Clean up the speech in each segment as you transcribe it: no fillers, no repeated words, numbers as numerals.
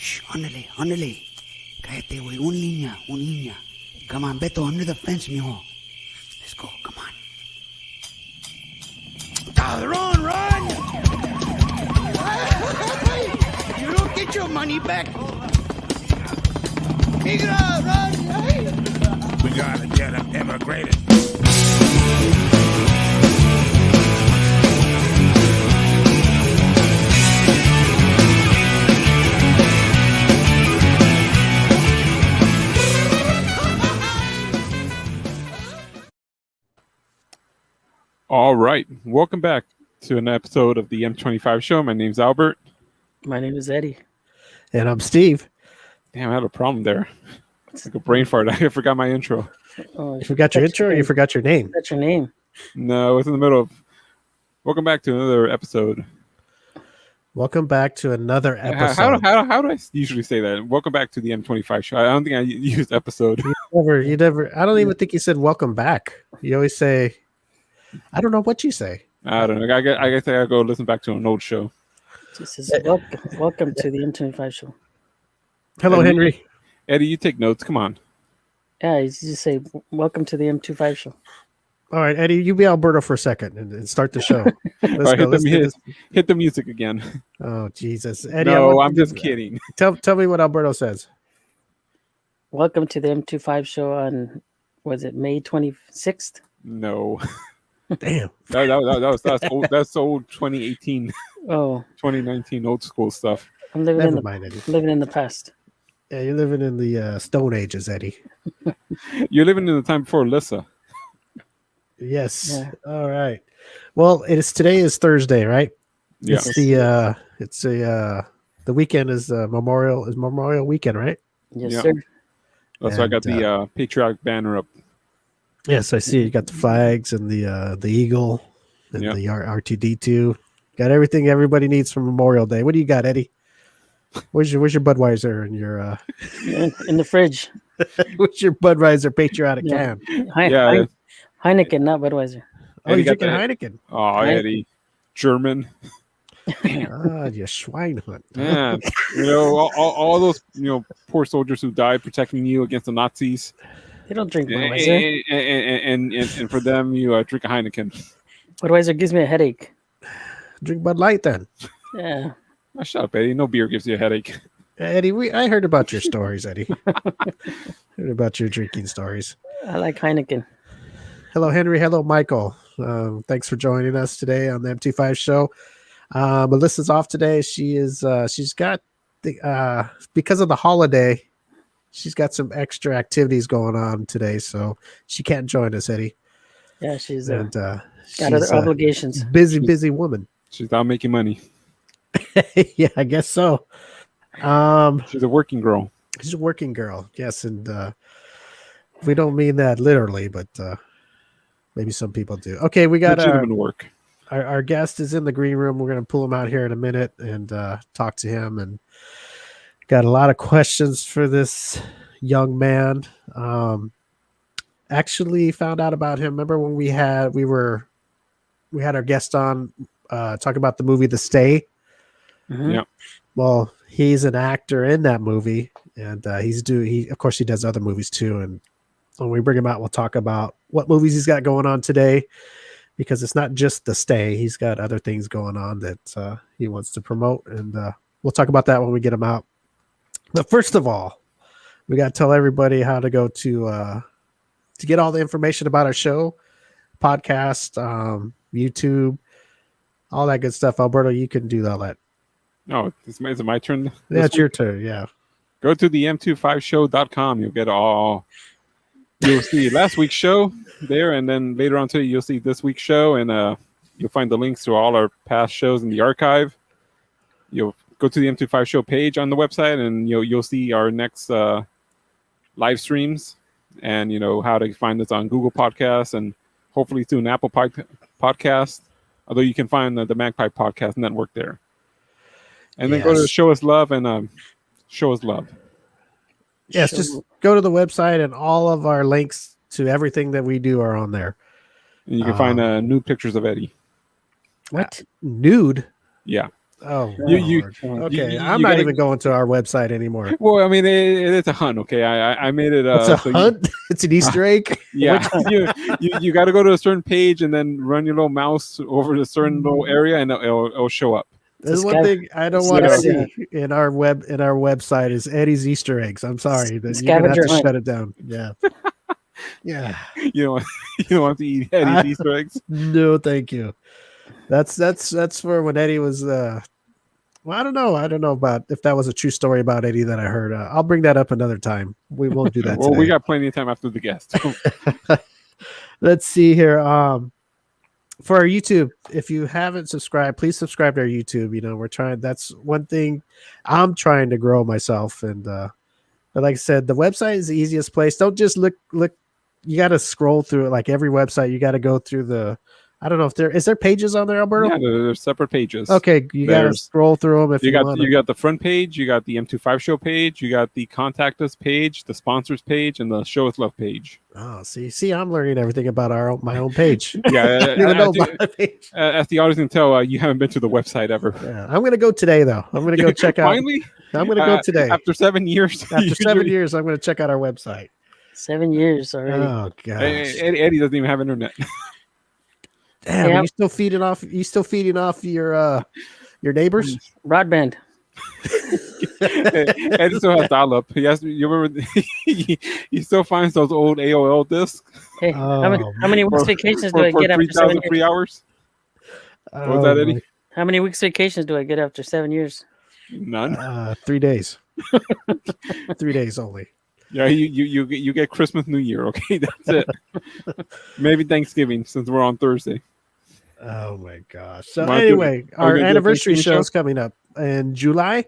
Shh, ándale, ándale. Cállate, güey. Un niña. Come on, Beto, under the fence, mijo. Let's go, come on. Run! You don't get your money back. Migra, run! We gotta get them immigrated. All right. Welcome back to an episode of the M25 Show. My name's Albert. My name is Eddie. And I'm Steve. Damn, I had a problem there. It's like a brain fart. I forgot my intro. Oh, You forgot your intro or you forgot your name? That's your name. No, it's in the middle of... Welcome back to another episode. Welcome back to another episode. How do I usually say that? Welcome back to the M25 Show. I don't think I used episode. You never, I don't even think you said welcome back. You always say, I don't know what you say. I don't know. I guess I gotta go listen back to an old show. This is welcome to the M25 Show. Hello, Henry. Eddie, you take notes. Come on. Yeah, you just say welcome to the M25 Show. All right, Eddie, you be Alberto for a second and start the show. Let's All right, go. hit the music again. Oh, Jesus. Eddie, No, I'm just kidding. Tell me what Alberto says. Welcome to the M25 Show on, was it May 26th? No. Damn. That's old. That's old 2018, Oh, 2019 old school stuff. I'm living Never mind, Eddie. living in the past. Yeah, you're living in the Stone Ages, Eddie. You're living in the time before Alyssa. Yes. Yeah. All right. Well, today is Thursday, right? Yeah. The weekend is Memorial Weekend, right? Yes, Yeah. sir. That's why I got And, the patriotic banner up. Yes, I see. You got the flags and the eagle and Yeah. the R2D2. Got everything everybody needs for Memorial Day. What do you got, Eddie? Where's your Budweiser and your In the fridge. what's your Budweiser patriotic Yeah. can? Yeah. Heineken, not Budweiser. Oh, Eddie you're got drinking Heineken. Oh, Eddie, German. Ah, you Schweinhund. Man, all those poor soldiers who died protecting you against the Nazis, They don't drink Budweiser. and for them you drink a Heineken. Budweiser gives me a headache. Drink Bud Light then. Yeah. Oh, shut up, Eddie. No beer gives you a headache. Eddie, I heard about your stories, Eddie. Heard about your drinking stories. I like Heineken. Hello, Henry. Hello, Michael. Thanks for joining us today on the M25 Show. Melissa's off today. She's got because of the holiday, she's got some extra activities going on today, so she can't join us, Eddie. Yeah, she's And got she's other a obligations. busy woman. She's not making money. Yeah, I guess so. She's a working girl. She's a working girl, yes, and we don't mean that literally, but maybe some people do. Okay, we got Legitimate work. our guest is in the green room. We're going to pull him out here in a minute and talk to him. And got a lot of questions for this young man. Actually found out about him. Remember when we had our guest on talk about the movie The Stay? Mhm. Yeah. Well, he's an actor in that movie, and of course he does other movies too. And when we bring him out, we'll talk about what movies he's got going on today, because it's not just The Stay. He's got other things going on that he wants to promote, and we'll talk about that when we get him out. But first of all, we got to tell everybody how to go to get all the information about our show, podcast, YouTube, all that good stuff. Alberto, you can do all that. No, is it my turn? Yeah, it's your turn. Yeah. Go to the m25show.com. You'll get you'll see last week's show there, and then later on today you'll see this week's show, and you'll find the links to all our past shows in the archive. You'll go to the M25 Show page on the website, and you'll see our next live streams, and how to find us on Google Podcasts and hopefully soon Apple Podcast. Although you can find the Magpie Podcast Network there. And then go to Show Us Love and Show Us Love. Yes, just go to the website, and all of our links to everything that we do are on there. And you can find nude pictures of Eddie. What? Nude? Yeah. Oh, You- Lord. Okay, you I'm not gotta- even going to our website anymore. Well, I mean, it's a hunt. Okay, I made it. It's a so hunt. It's an Easter egg. yeah, you got to go to a certain page and then run your little mouse over to a certain little area, and it'll show up. There's a one scav- thing I don't it's want to a- see in our website is Eddie's Easter eggs. I'm sorry, that you're gonna have Scavenger to hunt. shut it down. Yeah, yeah. You don't you don't want to eat Eddie's Easter eggs. No, thank you. That's for when Eddie was. Well, I don't know about if that was a true story about Eddie that I heard. I'll bring that up another time. We won't do that. Well, today. we got plenty of time after the guest. Let's see here. For our YouTube, if you haven't subscribed, please subscribe to our YouTube. You know, we're trying. That's one thing I'm trying to grow myself. And but like I said, the website is the easiest place. Don't just look. You got to scroll through it like every website. You got to go through the. I don't know if there is there pages on there, Alberto. Yeah, there's separate pages. Okay, you got to There's- scroll through them if you want. You got the front page, you got the M25 Show page, you got the contact us page, the sponsors page, and the show us love page. Oh, see, I'm learning everything about my own page. Yeah, I don't even know about my page. as the audience can tell, you haven't been to the website ever. Yeah, I'm gonna go today though. I'm gonna go check out. Finally, I'm gonna go today. after 7 years. After 7 years, I'm gonna check out our website. 7 years already. Oh gosh. Eddie doesn't even have internet. Damn, Yep. you still feeding off your neighbors? Broadband. Eddie still has dial-up. You remember? He still finds those old AOL discs Hey, how many weeks vacations do for I get after 7 3,000 free years? hours. What was that, Eddie? How many weeks vacations do I get after 7 years? None. 3 days. 3 days only. Yeah, you get Christmas, New Year. Okay, that's it. Maybe Thanksgiving since we're on Thursday. Oh my gosh. So Wanna do- anyway, are we our gonna do a anniversary Thanksgiving show's coming up in July.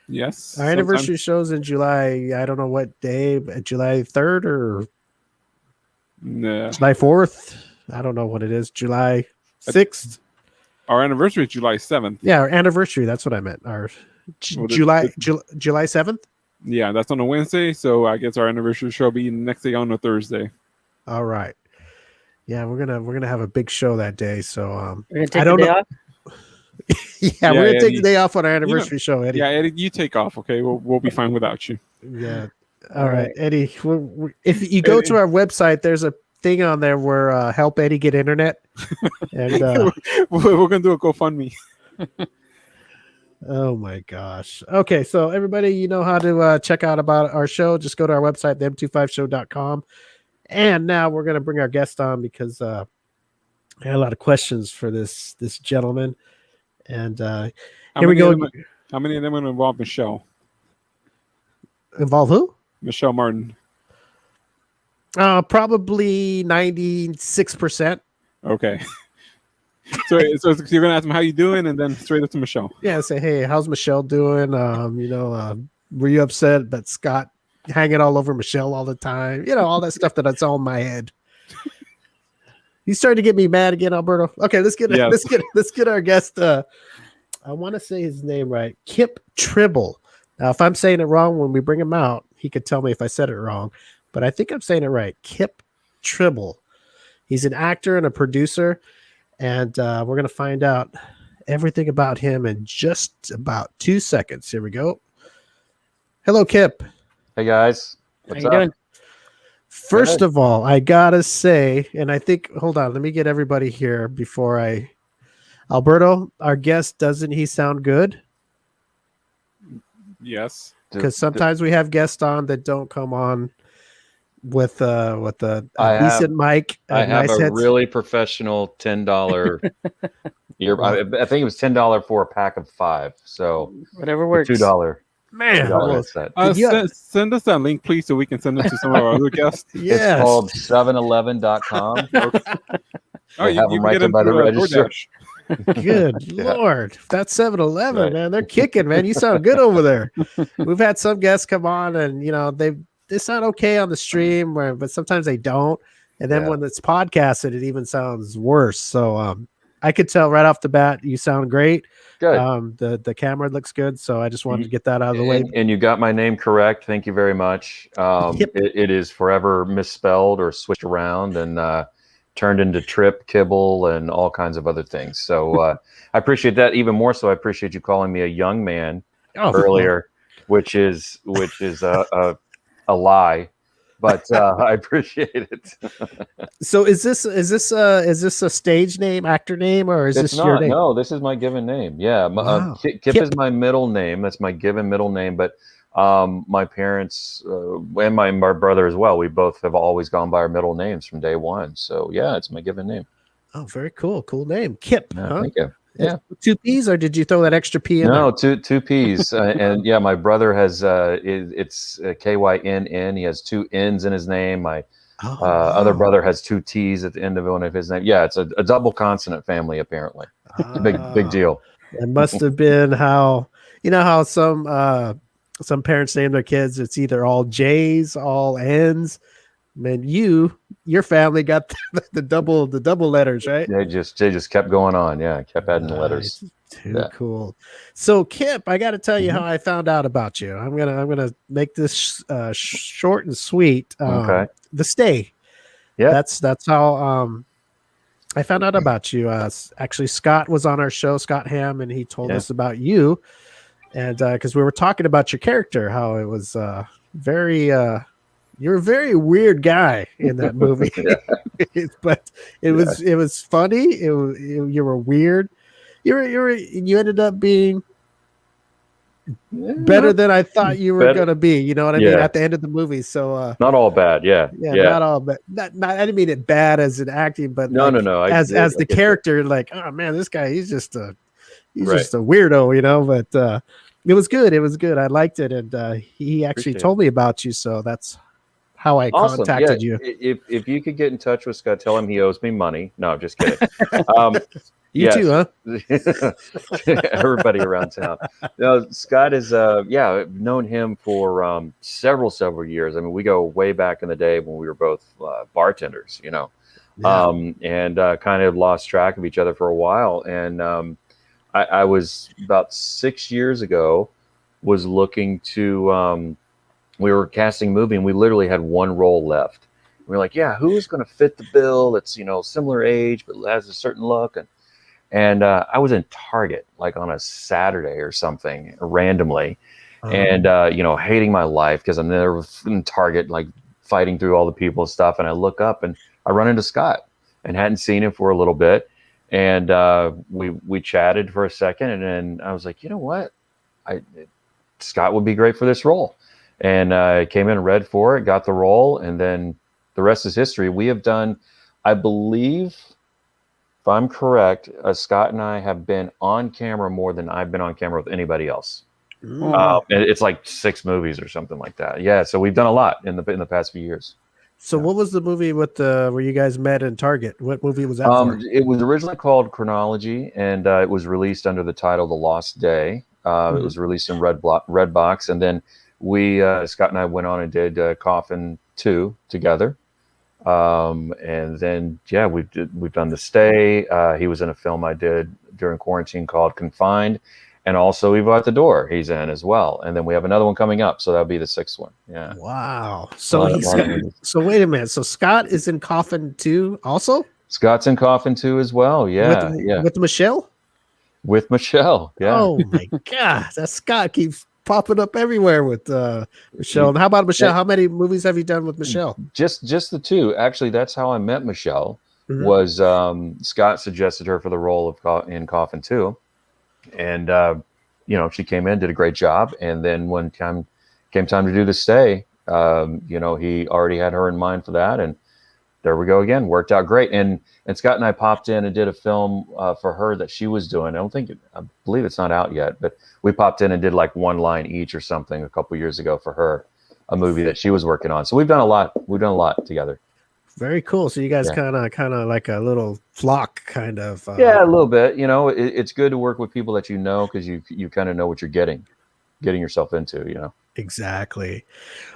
Yes. Our anniversary show's in July. I don't know what day, but July 3rd or Nah. July 4th. I don't know what it is. July 6th. Our anniversary is July 7th. Yeah, our anniversary. That's what I meant. Our Well, July 7th. Yeah, that's on a Wednesday, so I guess our anniversary show will be next day on a Thursday. All right. Yeah, we're gonna have a big show that day. So We're gonna take I don't the day know. off. Yeah, we're gonna take Eddie. the day off on our anniversary show, Eddie. Yeah, Eddie, you take off, okay? We'll be fine without you. Yeah. All right, Eddie. If you go to our website, there's a thing on there where help Eddie get internet, and We're gonna do a GoFundMe. oh my gosh. Okay, so everybody, you know how to check out about our show. Just go to our website, the m25show.com. And now we're gonna bring our guest on because I had a lot of questions for this gentleman. And here we go. How many of them are involved Michelle? Involve who? Michelle Martin. Probably 96%. Okay. So you're gonna ask him how you doing, and then straight up to Michelle. Yeah, say, hey, how's Michelle doing? Were you upset that Scott hanging all over Michelle all the time? You know, all that stuff that's all in my head. He's starting to get me mad again, Alberto. Okay, let's get our guest. I want to say his name right, Kipp Tribble. Now, if I'm saying it wrong when we bring him out, he could tell me if I said it wrong. But I think I'm saying it right, Kipp Tribble. He's an actor and a producer, and we're gonna find out everything about him in just about 2 seconds. Here we go. Hello, Kipp. Hey guys, How what's you up? doing? First of all, I gotta say, and I think, hold on, let me get everybody here before Alberto, our guest, doesn't he sound good? Yes. Because sometimes we have guests on that don't come on with a I have- decent mic. I have nice a headset. really professional $10 ear. I think it was $10 for a pack of 5. So Whatever works. $2 man. $2 headset. Did you- Send us that link, please, so we can send it to some of our other guests. Yes. It's called 711.com. Oh, They have them can right get there by the through, register. DoorDash. Good Yeah. Lord. That's 7-Eleven, Right. man. They're kicking, man. You sound good over there. We've had some guests come on and, you know, they sound okay on the stream, but sometimes they don't. And then Yeah. when it's podcasted, it even sounds worse. So I could tell right off the bat you sound great. Good. The camera looks good. So I just wanted to get that out of the way. And you got my name correct. Thank you very much. Yep. It is forever misspelled or switched around. And turned into Trip, Kibble, and all kinds of other things. So I appreciate that even more. So I appreciate you calling me a young man earlier, which is a lie, but I appreciate it. So is this a stage name, actor name, or is It's this your not. name? No, this is my given name. Yeah, Wow. Kipp is my middle name. That's my given middle name. But my parents and my brother as well, we both have always gone by our middle names from day one. So yeah, it's my given name. Oh, very cool. Cool name. Kipp, Yeah, huh? thank you. Yeah. 2 P's, or did you throw that extra P in No, there? two P's, and yeah, my brother has it's Kynn. He has 2 N's in his name. My Oh, other wow. brother has 2 T's at the end of one of his name. Yeah, it's a double consonant family apparently. Big deal. It must have been how how some parents name their kids. It's either all J's, all N's. Man, your family got the double letters, right? They just kept going on. Yeah, kept adding the letters. Nice. Too cool. So Kipp, I got to tell you how I found out about you. I'm gonna make this short and sweet. Okay. The stay. Yeah. That's how I found out about you. Actually, Scott was on our show, Scott Ham, and he told us about you. And because we were talking about your character, how it was very you're a very weird guy in that movie. But it was funny. You were weird. You ended up being better than I thought you were gonna be. You know what I mean? At the end of the movie. So not all bad. Yeah. not all bad. Not I didn't mean it bad as an acting, but no. As the character, like, oh man, this guy, he's just a weirdo, you know. But it was good. It was good. I liked it, and he actually told me about you, so that's how I contacted you. If you could get in touch with Scott, tell him he owes me money. No, I'm just kidding. You too, huh? Everybody around town. No, Scott is I've known him for several years. I mean, we go way back in the day when we were both bartenders, you know. And kind of lost track of each other for a while. And I was about 6 years ago was looking to we were casting a movie, and we literally had one role left. We were like, yeah, who is going to fit the bill that's, you know, similar age but has a certain look? And I was in Target like on a Saturday or something randomly, and you know, hating my life because I'm there in Target, like fighting through all the people and stuff. And I look up and I run into Scott, and hadn't seen him for a little bit. And we chatted for a second, and then I was like, you know what, Scott would be great for this role. And I came in and read for it, got the role, and then the rest is history. We have done, I believe, if I'm correct, Scott and I have been on camera more than I've been on camera with anybody else. It's like 6 movies or something like that. Yeah, so we've done a lot in the past few years. So what was the movie with where you guys met in Target? What movie was that for? It was originally called Chronology, and it was released under the title The Lost Day. It was released in Redbox, and then we Scott and I went on and did Coffin 2 together. And then we've done The Stay. He was in a film I did during quarantine called Confined, and also Evil at the Door he's in as well. And then we have another one coming up, so that'll be the 6th one. Yeah. Wow. So so wait a minute. So Scott is in Coffin 2 also? Scott's in Coffin 2 as well. Yeah. With Michelle? With Michelle. Yeah. Oh my God. That Scott keeps popping up everywhere with Michelle. And how about Michelle? How many movies have you done with Michelle? Just the 2. Actually, that's how I met Michelle. Was Scott suggested her for the role in Coffin 2, and you know, she came in, did a great job, and then when came time to do The Stay, you know, he already had her in mind for that, and there we go again. Worked out great. And Scott and I popped in and did a film for her that she was doing. I believe it's not out yet, but we popped in and did like 1 line each or something a couple years ago for her, a movie that she was working on. So we've done a lot. We've done a lot together. Very cool. So you guys kind of like a little flock, kind of. Yeah, a little bit. You know, it's good to work with people that you know, because you kind of know what you're getting yourself into. You know. Exactly.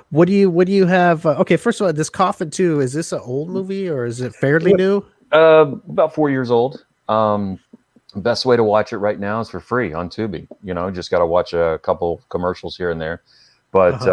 What do you have? Okay, first of all, this Coffin 2, is this an old movie or is it fairly new? About 4 years old. Best way to watch it right now is for free on Tubi. You know, just got to watch a couple commercials here and there. But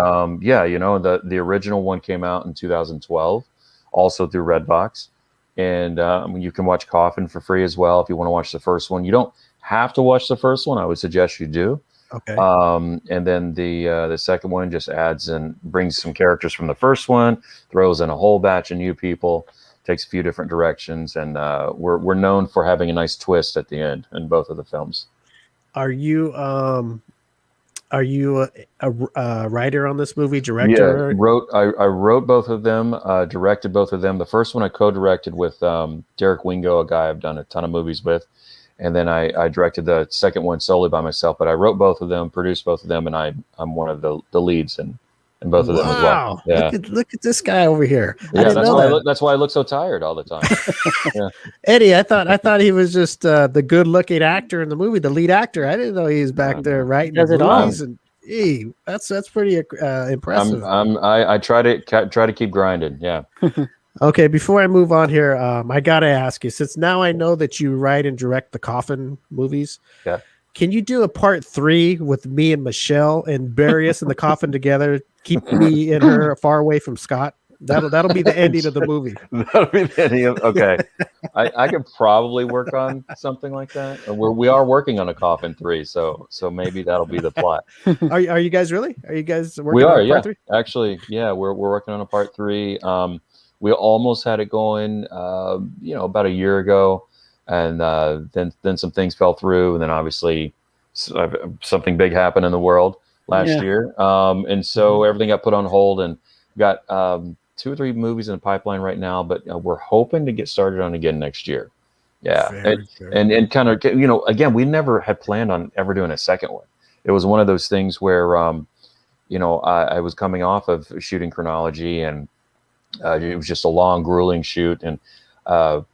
yeah, you know, the original one came out in 2012, also through Redbox. and you can watch Coffin for free as well if you want to watch the first one. You don't have to watch the first one. I would suggest you do. Okay. And then the second one just adds and brings some characters from the first one, throws in a whole batch of new people, takes a few different directions, and we're known for having a nice twist at the end in both of the films. Are you a writer on this movie, director? Yeah, I wrote both of them, directed both of them. The first one I co-directed with Derek Wingo, a guy I've done a ton of movies with. And then I directed the second one solely by myself, but I wrote both of them, produced both of them, and I'm one of the leads in both of them as well. Yeah. Look at this guy over here. Yeah, I didn't know that. that's why I look so tired all the time. Yeah. Eddie, I thought he was just the good-looking actor in the movie, the lead actor. I didn't know he was back there writing Does it all. movies. And that's pretty impressive. I try to keep grinding. Yeah. Okay, before I move on here, I gotta ask you, since now I know that you write and direct the Coffin movies, Yeah. can you do a part 3 with me and Michelle and bury us in the coffin together? Keep me and her far away from Scott. That'll be the ending of the movie. That'll be the ending of, okay. I could probably work on something like that. We are working on a Coffin 3, so maybe that'll be the plot. Are you guys really? Are you guys working We are, on part 3? Actually, yeah, we're working on a part 3. We almost had it going, about a year ago, and then some things fell through, and then obviously something big happened in the world last year, and so everything got put on hold, and got 2 or 3 movies in the pipeline right now, but we're hoping to get started on again next year. Yeah, and kind of again, we never had planned on ever doing a second one. It was one of those things where I was coming off of shooting Chronology, and it was just a long, grueling shoot, and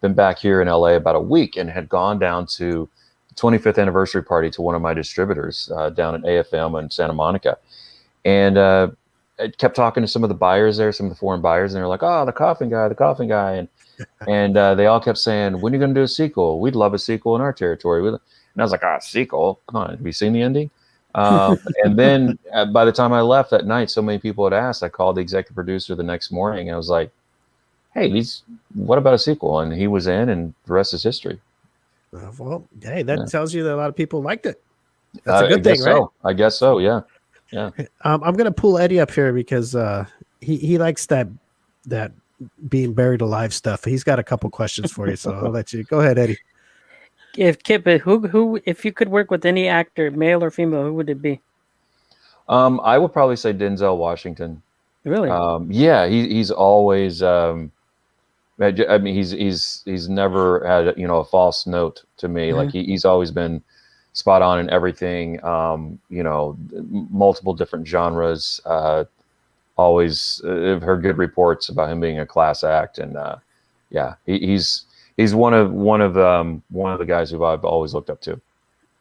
been back here in LA about a week, and had gone down to the 25th anniversary party to one of my distributors down at AFM in Santa Monica. And I kept talking to some of the buyers there, some of the foreign buyers, and they're like, "Oh, the coffin guy. And they all kept saying, "When are you going to do a sequel? We'd love a sequel in our territory." And I was like, sequel? Come on, have you seen the ending? And then by the time I left that night, so many people had asked. I called the executive producer the next morning, and I was like, "Hey, what about a sequel?" And he was in, and the rest is history. Well, hey, that tells you that a lot of people liked it. That's a good thing, right? I guess so. Yeah. I'm gonna pull Eddie up here because he likes that being buried alive stuff. He's got a couple questions for you, so I'll let you go ahead, Eddie. If Kipp, who, if you could work with any actor, male or female, who would it be? I would probably say Denzel Washington. Really? Yeah, he's always. I mean, he's never had a false note to me. Like he's always been spot on in everything. Multiple different genres. Always have heard good reports about him being a class act, and he's one of the guys who I've always looked up to.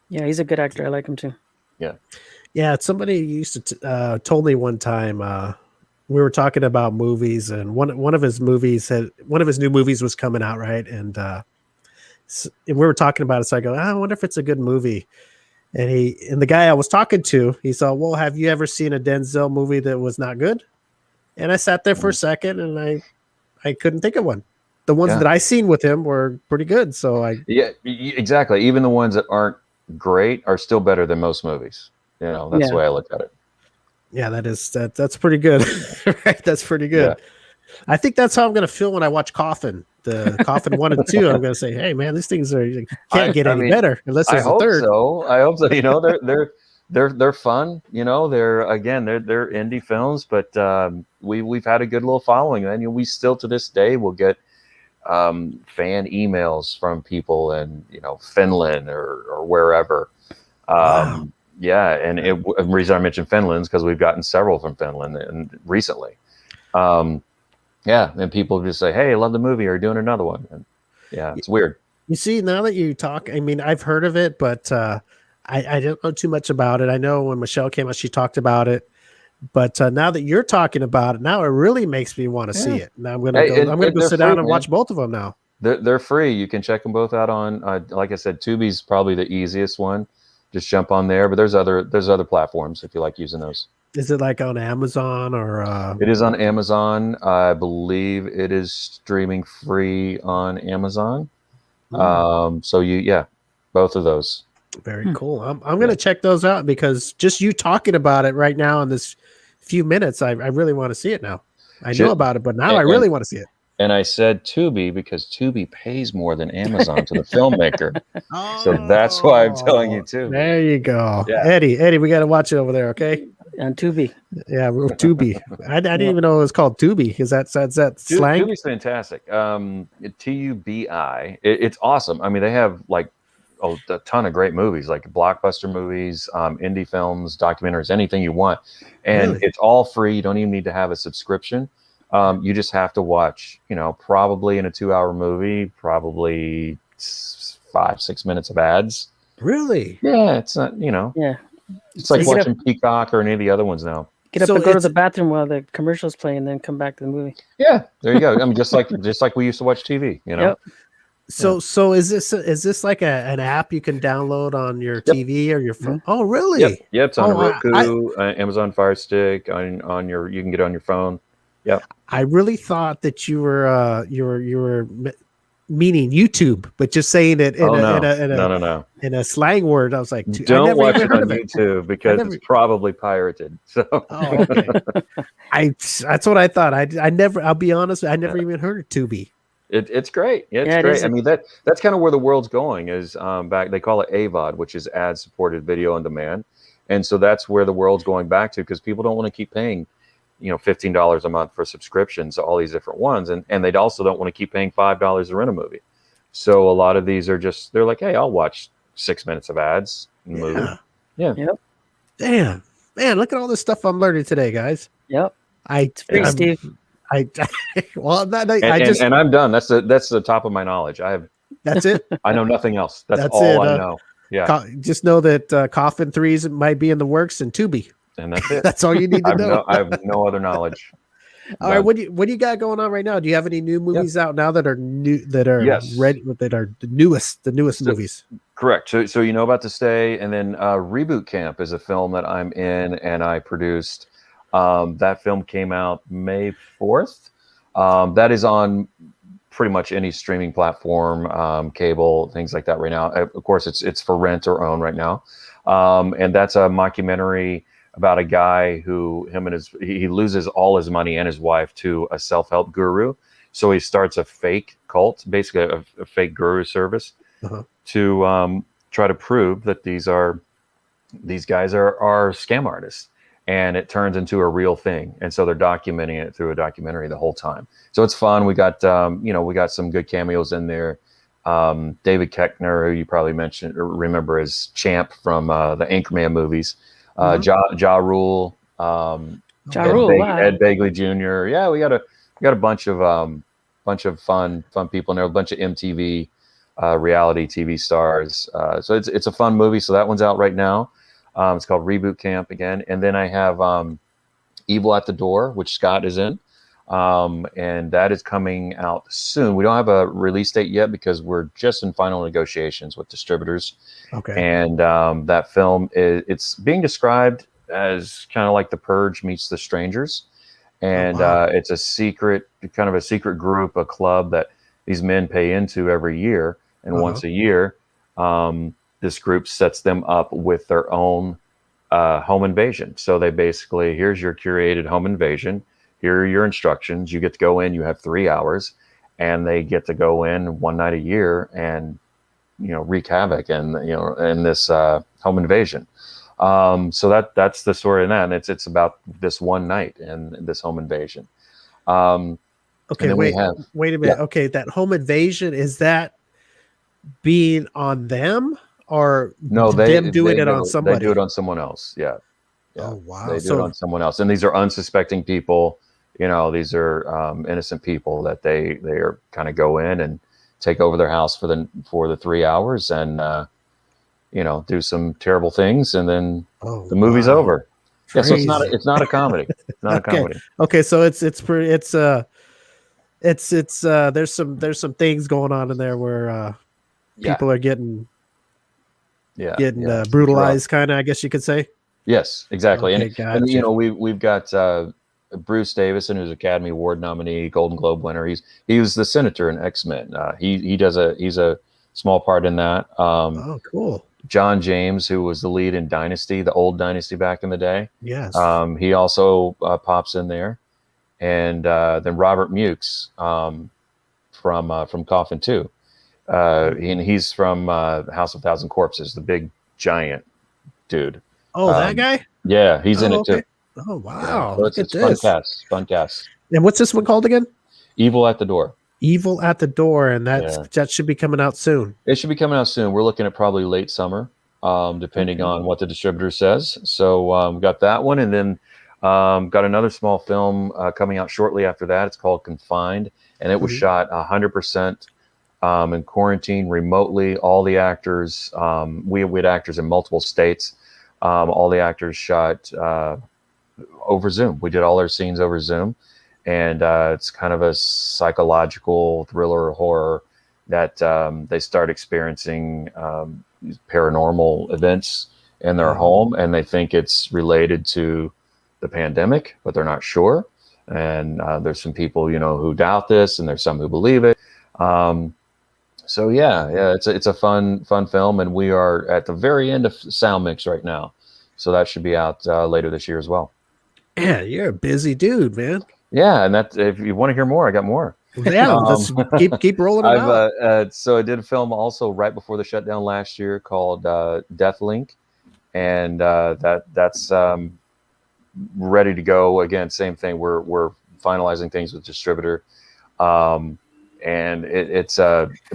Yeah, he's a good actor. I like him too. Yeah. Somebody used to told me one time we were talking about movies, and one of his new movies was coming out, right? And we were talking about it. So I go, I wonder if it's a good movie. And the guy I was talking to, he said, "Well, have you ever seen a Denzel movie that was not good?" And I sat there for a second, and I couldn't think of one. The ones that I seen with him were pretty good. So exactly. Even the ones that aren't great are still better than most movies. That's the way I look at it. Yeah, that's pretty good. Right? That's pretty good. Yeah. I think that's how I'm going to feel when I watch Coffin. The Coffin 1 and 2. I'm going to say, "Hey, man, these things can't get any better unless there's a third." I hope so. They're fun. They're indie films, but we've had a good little following, and we still to this day will get fan emails from people in Finland or wherever. Wow. Yeah, and the reason I mentioned Finland is because we've gotten several from Finland and recently. And people just say, "Hey, I love the movie. Are you doing another one?" And it's weird. You see, now that you talk, I mean, I've heard of it, but I don't know too much about it. I know when Michelle came out, she talked about it. But now that you're talking about it, now it really makes me want to see it. Now I'm gonna go sit down and watch both of them now. They're free. You can check them both out on. Like I said, Tubi's probably the easiest one. Just jump on there. But there's other platforms if you like using those. Is it like on Amazon or? It is on Amazon. I believe it is streaming free on Amazon. So both of those. Very cool. I'm gonna check those out because just you talking about it right now in this few minutes, I really want to see it now. I know about it, but now I really want to see it. And I said Tubi because Tubi pays more than Amazon to the filmmaker. So that's why I'm telling you Tubi. There you go. Yeah. Eddie, we got to watch it over there, okay? On Tubi. Yeah, we're Tubi. I didn't even know it was called Tubi. Is that slang? Tubi's fantastic. Tubi. It's awesome. I mean, they have like a ton of great movies, like blockbuster movies, indie films, documentaries, anything you want. And It's all free. You don't even need to have a subscription. You just have to watch, probably in a 2-hour movie, probably 5-6 minutes of ads. Really? Yeah, it's not, Yeah. It's like watching Peacock or any of the other ones now. Get up and go to the bathroom while the commercials play, and then come back to the movie. Yeah, there you go. I mean, just like we used to watch TV, Yep. So is this like an app you can download on your TV or your phone? Oh, really? Yep. It's on Roku, Amazon Fire Stick, on your. You can get it on your phone. Yeah. I really thought that you were meaning YouTube, but just saying it in a slang word. I was like, don't watch it on YouTube because it's probably pirated. So okay. That's what I thought. I'll be honest, I never even heard of Tubi. It's great. It's great. I mean, that's kind of where the world's going is back. They call it AVOD, which is ad supported video on demand. And so that's where the world's going back to because people don't want to keep paying $15 a month for subscriptions to all these different ones. And they also don't want to keep paying $5 to rent a movie. So a lot of these are they're like, hey, I'll watch 6 minutes of ads in the movie. Yeah. Yep. Damn. Man, look at all this stuff I'm learning today, guys. Yep. It's free, Steve. And I'm done. That's the top of my knowledge. That's it. I know nothing else. That's all I know. Yeah. Just know that Coffin 3s might be in the works and Tubi. And that's it. That's all you need to know. I have no other knowledge. All right, what do you got going on right now? Do you have any new movies out now that are new ready that are the newest movies? Correct. So you know about To Stay, and then Reboot Camp is a film that I'm in and I produced. That film came out May 4th. That is on pretty much any streaming platform, cable, things like that right now. Of course, it's for rent or own right now. And that's a mockumentary about a guy who he loses all his money and his wife to a self-help guru. So he starts a fake cult, basically a fake guru service to try to prove that these guys are scam artists. And it turns into a real thing. And so they're documenting it through a documentary the whole time. So it's fun. We got, we got some good cameos in there. David Koechner, who you probably remember as Champ from the Anchorman movies. Ja Rule, Ed Begley Jr. Yeah, we got a bunch of fun people in there, a bunch of MTV reality TV stars. So it's a fun movie. So that one's out right now. It's called Reboot Camp again. And then I have Evil at the Door, which Scott is in. And that is coming out soon. We don't have a release date yet because we're just in final negotiations with distributors. Okay. And that film it's being described as kind of like The Purge meets The Strangers. And it's a secret group, a club that these men pay into every year. And once a year, this group sets them up with their own home invasion. So they basically, here's your curated home invasion. Here are your instructions. You get to go in. You have 3 hours, and they get to go in one night a year and wreak havoc and in this home invasion. So that's the story of that. And it's about this one night and this home invasion. Okay, wait a minute. Yeah. Okay, that home invasion, is that being on them or no? Them doing it on somebody? They do it on someone else. Yeah. Oh wow! They do it on someone else, and these are unsuspecting people. These are innocent people that they are kind of go in and take over their house for the 3 hours and do some terrible things, and then the movie's over. Crazy. Yeah, so it's not a comedy. It's not a comedy. Okay, so it's there's some things going on in there where people are getting brutalized, kind of, I guess you could say. Yes, exactly. Okay, And gotcha. you know, we've got Bruce Davison, who's Academy Award nominee, Golden Globe winner. He was the senator in X-Men. He's a small part in that. Oh, cool. John James, who was the lead in Dynasty, the old Dynasty back in the day. Yes. He also pops in there. And then Robert Mukes from Coffin 2. And he's from House of Thousand Corpses, the big giant dude. Oh, that guy? Yeah, he's in it okay. too. Oh, wow. So Look at it's this. fun cast. And what's this one called again? Evil at the Door. Evil at the Door, and that should be coming out soon. It should be coming out soon. We're looking at probably late summer, depending on what the distributor says. So we got that one, and then got another small film coming out shortly after that. It's called Confined, and it was shot 100% in quarantine remotely. All the actors, we had actors in multiple states. All the actors shot over Zoom. We did all our scenes over Zoom, and it's kind of a psychological thriller horror that they start experiencing paranormal events in their home, and they think it's related to the pandemic, but they're not sure. And there's some people, you know, who doubt this, and there's some who believe it. So it's a fun film, and we are at the very end of sound mix right now, so that should be out later this year as well. Yeah, you're a busy dude, man. Yeah, and that if you want to hear more, I got more. Yeah, let's keep rolling it out. So I did a film also right before the shutdown last year called Death Link, and that's ready to go. Again, same thing. We're finalizing things with distributor, and it's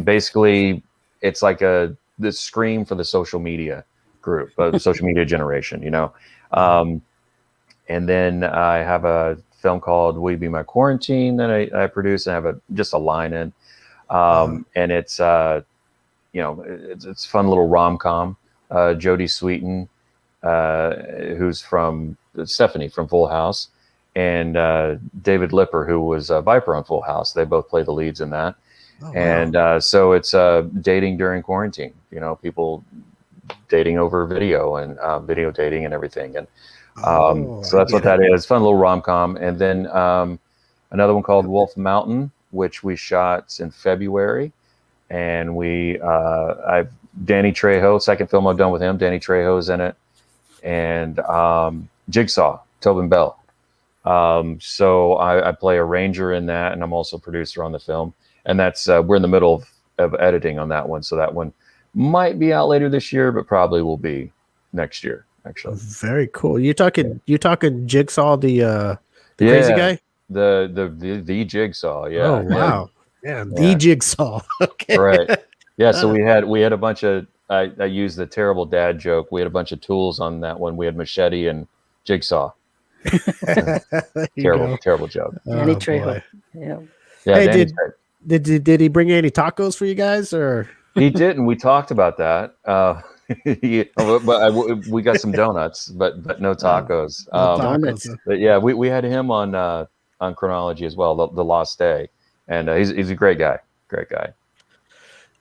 basically it's like the Scream for the social media group, the social media generation, you know. And then I have a film called Will You Be My Quarantine that I produce, and I have just a line in, and it's it's fun little rom-com. Jodie Sweetin, who's from Stephanie from Full House, and David Lipper, who was Viper on Full House. They both play the leads in that. Oh, wow. And so it's dating during quarantine, you know, people dating over video and video dating and everything. And so that's what that is. Fun little rom-com. And then another one called Wolf Mountain, which we shot in February. And I've Danny Trejo, second film I've done with him. Danny Trejo's in it. And Jigsaw, Tobin Bell. So I play a ranger in that, and I'm also a producer on the film. And that's we're in the middle of editing on that one. So that one might be out later this year, but probably will be next year, actually. Very cool. You talking Jigsaw, the crazy guy? The Jigsaw, yeah. Oh wow. Yeah, the Jigsaw. Okay. Right. Yeah, so we had a bunch of I used the terrible dad joke. We had a bunch of tools on that one. We had machete and jigsaw. Terrible joke. Danny Trejo. Yeah. Hey, did he bring any tacos for you guys, or he didn't? We talked about that. But we got some donuts, but no tacos. But yeah, we had him on Chronology as well, the Lost Day, and he's a great guy. Great guy.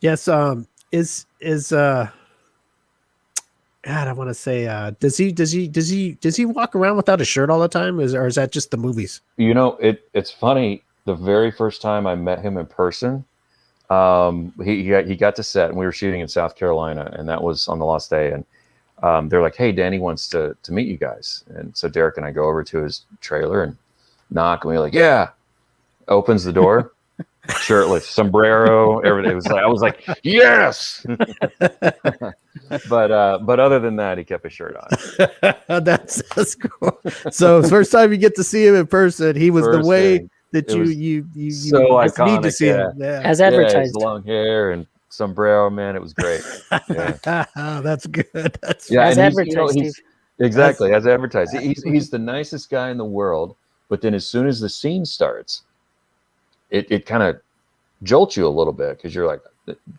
Yes. God, I want to say, does he walk around without a shirt all the time, or is that just the movies? You know, it's funny. The very first time I met him in person, he got to set, and we were shooting in South Carolina, and that was on the Lost Day. And they're like, "Hey, Danny wants to meet you guys." And so Derek and I go over to his trailer and knock, and we're like, "Yeah." Opens the door. Shirtless, sombrero, everything. I was like, yes. But other than that, he kept his shirt on. That's cool. So first time you get to see him in person, he was the way that you so iconic, need to see him. Yeah. As advertised. Long hair and sombrero, man, it was great. Yeah. Oh, that's good. That's as advertised. Exactly, as advertised. He's the nicest guy in the world, but then as soon as the scene starts, it kind of jolts you a little bit, because you're like,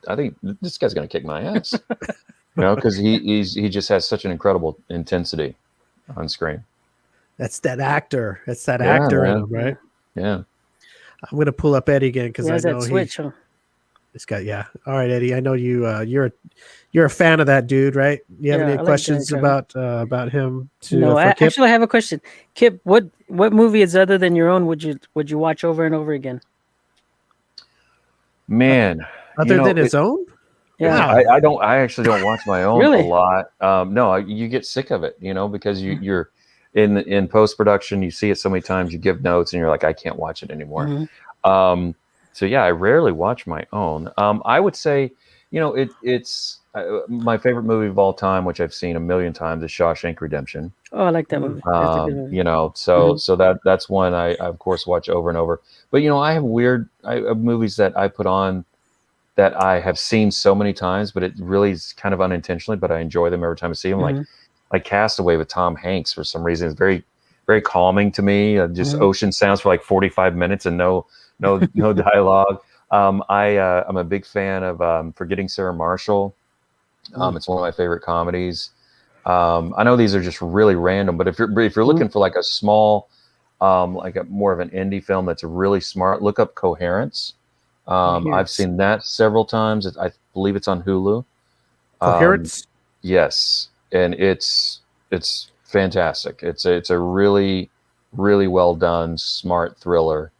I think this guy's going to kick my ass, because he just has such an incredible intensity on screen. That's that actor. That's that actor in him, right? Yeah. I'm going to pull up Eddie again, because I know that switch, huh? It's got All right, Eddie. I know you. You're a fan of that dude, right? You have Yeah, any I like questions Danny Trejo. about him? No, For Kipp? actually I have a question. Kip, what movie is other than your own would you watch over and over again? Man, Other than his own? Yeah. Wow. I actually don't watch my own Really? a lot. No, you get sick of it, because you're in post production. You see it so many times. You give notes, and you're like, I can't watch it anymore. So yeah, I rarely watch my own. I would say, it's my favorite movie of all time, which I've seen a million times, is Shawshank Redemption. Oh, I like that movie. That's a good movie. So that's one I of course watch over and over. But I have movies that I put on that I have seen so many times, but it really is kind of unintentionally, but I enjoy them every time I see them. Like Castaway with Tom Hanks, for some reason, is very, very calming to me. Just ocean sounds for like 45 minutes and no dialogue. I'm a big fan of Forgetting Sarah Marshall. It's one of my favorite comedies. I know these are just really random, but if you're looking for like a small, like a more of an indie film that's really smart, look up Coherence. I've seen that several times. I believe it's on Hulu. Coherence? Yes, and it's fantastic. It's a really, really well done, smart thriller.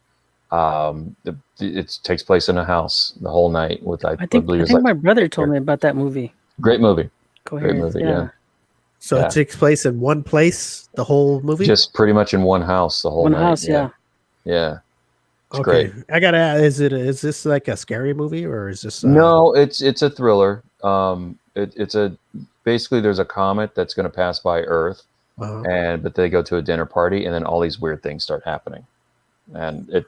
It takes place in a house the whole night with I think believe it's my brother told me about that movie. Great movie. Coherence, Great movie. Yeah. So it takes place in one place, the whole movie? Just pretty much in one house the whole night. One house, yeah. Yeah. It's okay. great. I gotta ask, is this like a scary movie or is this No, it's a thriller. Basically there's a comet that's going to pass by Earth, but they go to a dinner party and then all these weird things start happening. And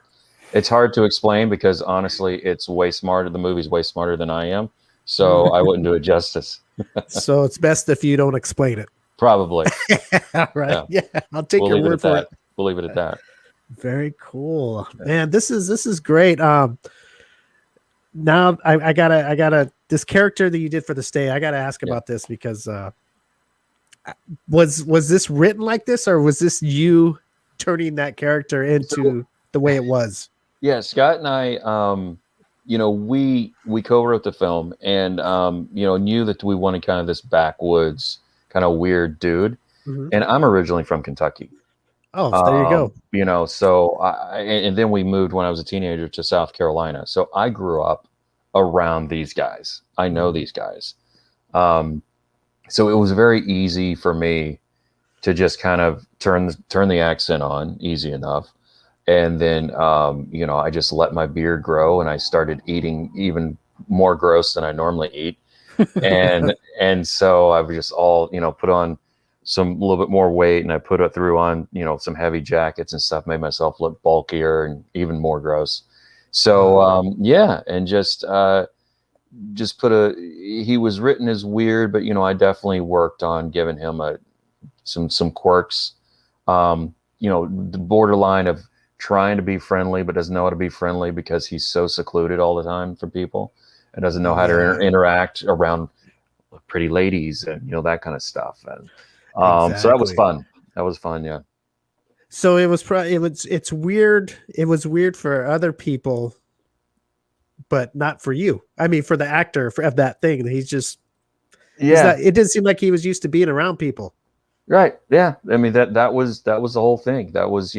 it's hard to explain because honestly it's way smarter. The movie's way smarter than I am. So I wouldn't do it justice. So it's best if you don't explain it. Probably. All right. Yeah. I'll take your word for it. We'll leave it at that. Very cool, man. This is great. Now I gotta this character that you did for the stay. I gotta ask about this because was this written like this or was this you turning that character into the way it was? Yeah, Scott and I, we co-wrote the film and knew that we wanted kind of this backwoods kind of weird dude, and I'm originally from Kentucky. Oh, there you go. So and then we moved when I was a teenager to South Carolina. So I grew up around these guys. I know these guys. So it was very easy for me to just kind of turn the accent on easy enough. And then, I just let my beard grow and I started eating even more gross than I normally eat. And so I've just put on a little bit more weight and I threw on, some heavy jackets and stuff, made myself look bulkier and even more gross. So, and just he was written as weird, but, I definitely worked on giving him some quirks, the borderline of trying to be friendly, but doesn't know how to be friendly because he's so secluded all the time from people and doesn't know how to interact around pretty ladies and, that kind of stuff. And, so that was fun. Yeah. So it's weird. It was weird for other people, but not for you. I mean, for the actor of that thing, he's just, it didn't seem like he was used to being around people. Right. Yeah. I mean, that was the whole thing. That was,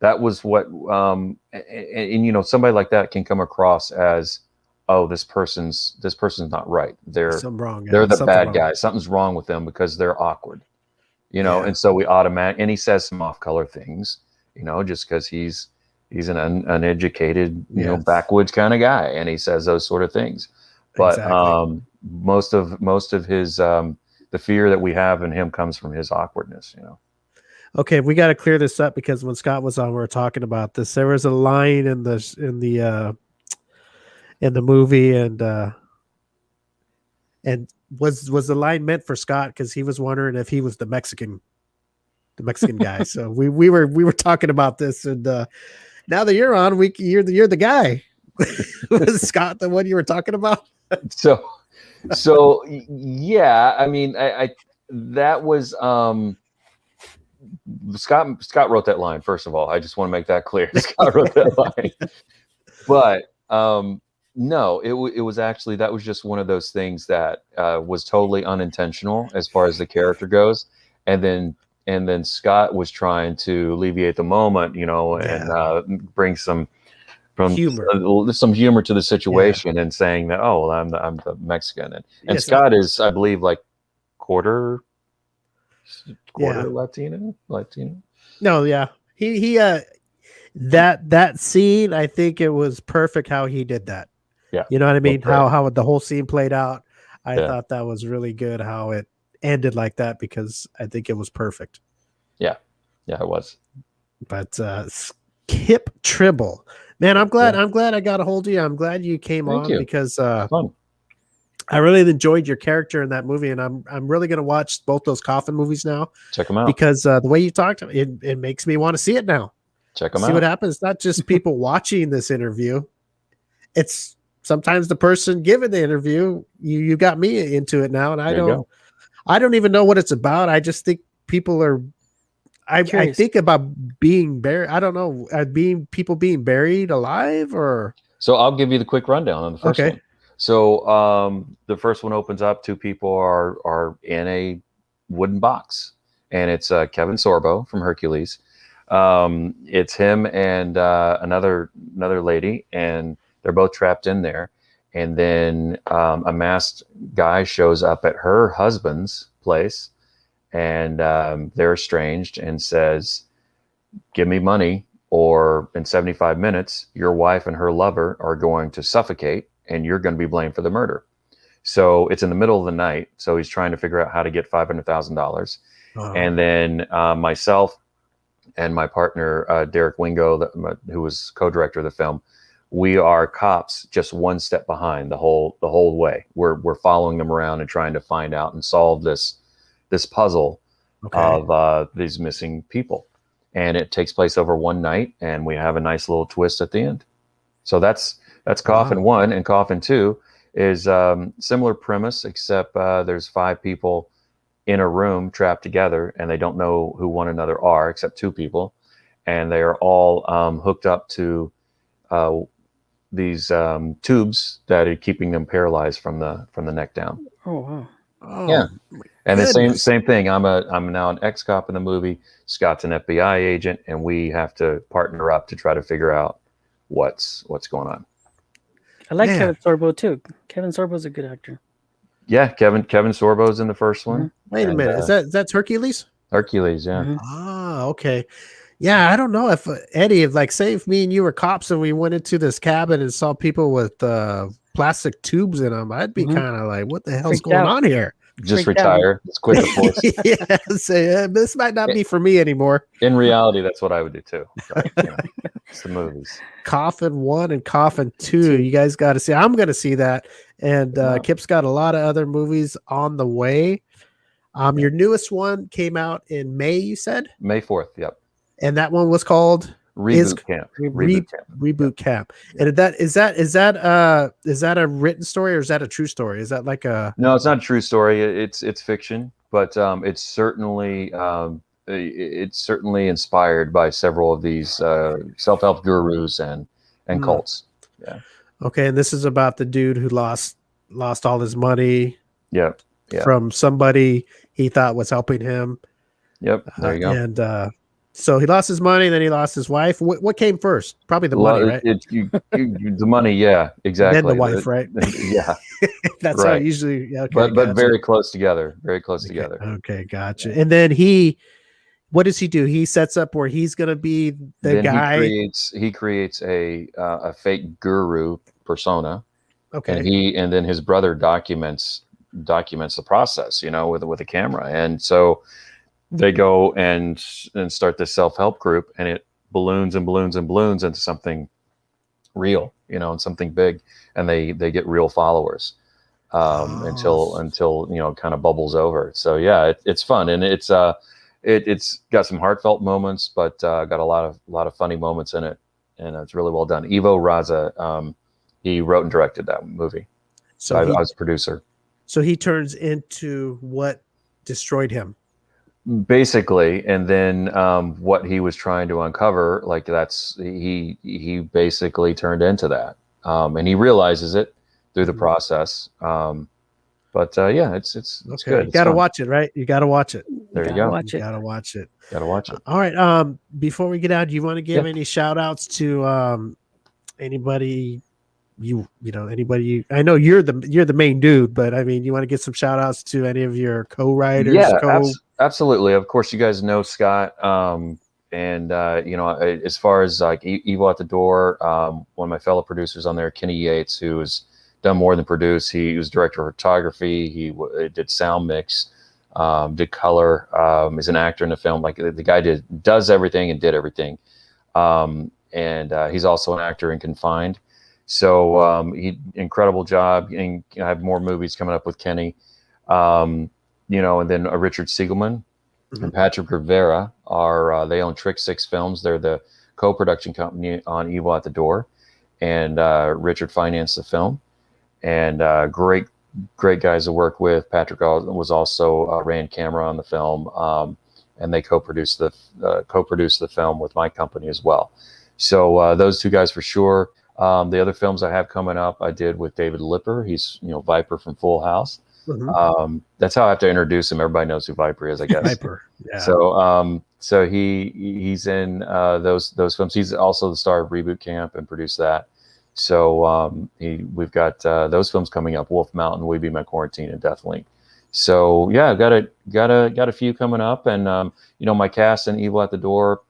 that was what, and somebody like that can come across as, oh, this person's not right. They're the bad guy. Something's wrong with them because they're awkward, and so we and he says some off color things, just because he's an uneducated, backwoods kind of guy. And he says those sort of things, but, most of his, the fear that we have in him comes from his awkwardness, Okay, we got to clear this up because when Scott was on, we were talking about this. There was a line in the movie, and was the line meant for Scott because he was wondering if he was the Mexican guy. So we were talking about this, and now that you're on, you're the guy. Was Scott the one you were talking about? So yeah, I mean, I that was Scott wrote that line. First of all, I just want to make that clear. Scott wrote that line, but No, it was actually, that was just one of those things that was totally unintentional as far as the character goes, and then Scott was trying to alleviate the moment, and bring some some humor to the situation, and saying that, oh, well, I'm the Mexican, and Yes. Scott is, I believe, like quarter Latino. No, yeah. He that scene, I think it was perfect how he did that. Yeah. You know what I mean? Well, How the whole scene played out. I Yeah. thought that was really good how it ended like that, because I think it was perfect. Yeah, it was. But Kipp Tribble, man, I'm glad I got a hold of you. I'm glad you came Thank on you. because Fun. I really enjoyed your character in that movie, and I'm really gonna watch both those coffin movies now, Check them out. because the way you talked, it makes me want to see it now. Check them See out. what happens. It's not just people watching this interview; it's sometimes the person giving the interview. You got me into it now, and I There you go. don't even know what it's about. I just think people are. I Curious. think about being buried. I don't know, people being buried alive, or So I'll give you the quick rundown on the first Okay. one. So the first one opens up. Two people are in a wooden box, and it's Kevin Sorbo from Hercules. It's him and another lady, and they're both trapped in there. And then a masked guy shows up at her husband's place, and they're estranged, and says, "Give me money, or in 75 minutes, your wife and her lover are going to suffocate, and you're going to be blamed for the murder." So it's in the middle of the night. So he's trying to figure out how to get $500,000. And then myself and my partner, Derek Wingo, who was co-director of the film, we are cops just one step behind the whole way. We're following them around and trying to find out and solve this puzzle of these missing people. And it takes place over one night, and we have a nice little twist at the end. So that's Coffin 1, and Coffin 2 is similar premise, except there's 5 people in a room trapped together, and they don't know who one another are, except 2 people, and they are all hooked up to these tubes that are keeping them paralyzed from the neck down. Oh wow. Oh, Yeah. And the goodness. same thing. I'm now an ex-cop in the movie. Scott's an FBI agent, and we have to partner up to try to figure out what's going on. I like Man. Kevin Sorbo too. Kevin Sorbo's a good actor. Yeah, Kevin Sorbo's in the first one. Wait a And, minute. That's Hercules? Hercules? Yeah. Mhm. Ah, okay. Yeah, I don't know if Eddie, say if me and you were cops and we went into this cabin and saw people with plastic tubes in them, I'd be Mhm. kind of like, what the hell's Freaked going out. on here? Just Freaked out. retire. It's quit the force. Yeah, say, this might not be for me anymore. In reality, that's what I would do too. But, it's the movies. Coffin 1 and Coffin 2. You guys got to see. I'm going to see that. And Kip's got a lot of other movies on the way. Your newest one came out in May, you said? May 4th. Yep. And that one was called Reboot Camp. Reboot Camp. Reboot Camp. And is that a written story, or is that a true story? Is that like a No, it's not a true story. It's fiction, but it's certainly inspired by several of these self-help gurus and cults. Yeah. Okay, and this is about the dude who lost all his money Yeah. from somebody he thought was helping him. Yep. There you go. And so he lost his money, then he lost his wife. What came first? Probably the money, right? The money, yeah, exactly. Then the wife, right? Yeah. That's how Right. it usually. Okay, but gotcha. very close together. Very close together. Okay, gotcha. And then what does he do? He sets up where he's going to be the Then guy. He creates a fake guru persona, Okay. and then his brother documents the process, with a camera, and so they go and start this self-help group, and it balloons and balloons and balloons into something real, and something big, and they get real followers until it kind of bubbles over. So yeah, it's fun, and it's got some heartfelt moments, but got a lot of funny moments in it, and it's really well done. Ivo Raza, he wrote and directed that movie. So I was a producer. So he turns into what destroyed him. Basically, and then what he was trying to uncover, he basically turned into that. and he realizes it through the process. But yeah, it's Okay. good. You got to watch it, right? You got to watch it. There you Gotta go. watch You it. got to watch it. Got to watch it. All right. Before we get out, do you want to give Yeah. any shout outs to anybody anybody I know you're the main dude, but I mean, you want to get some shout outs to any of your co-writers? Yeah, absolutely. Of course, you guys know Scott. And as far as like Evil at the Door, one of my fellow producers on there, Kenny Yates, who has done more than produce. He was director of photography. He did sound mix, did color. Is an actor in the film. Like the guy does everything and did everything. And he's also an actor in Confined. So he incredible job. And I have more movies coming up with Kenny. And then Richard Siegelman and Patrick Rivera they own Trick Six Films. They're the co-production company on Evil at the Door, and Richard financed the film. And great guys to work with. Patrick was also ran camera on the film, and they co-produced the film with my company as well. So those two guys for sure. The other films I have coming up, I did with David Lipper. He's Viper from Full House. That's how I have to introduce him. Everybody knows who Viper is, I guess. Viper. Yeah. So he's in those films. He's also the star of Reboot Camp and produced that. So we've got those films coming up: Wolf Mountain, We Be My Quarantine, and Deathlink. So yeah, I've got a few coming up, and my cast in Evil at the Door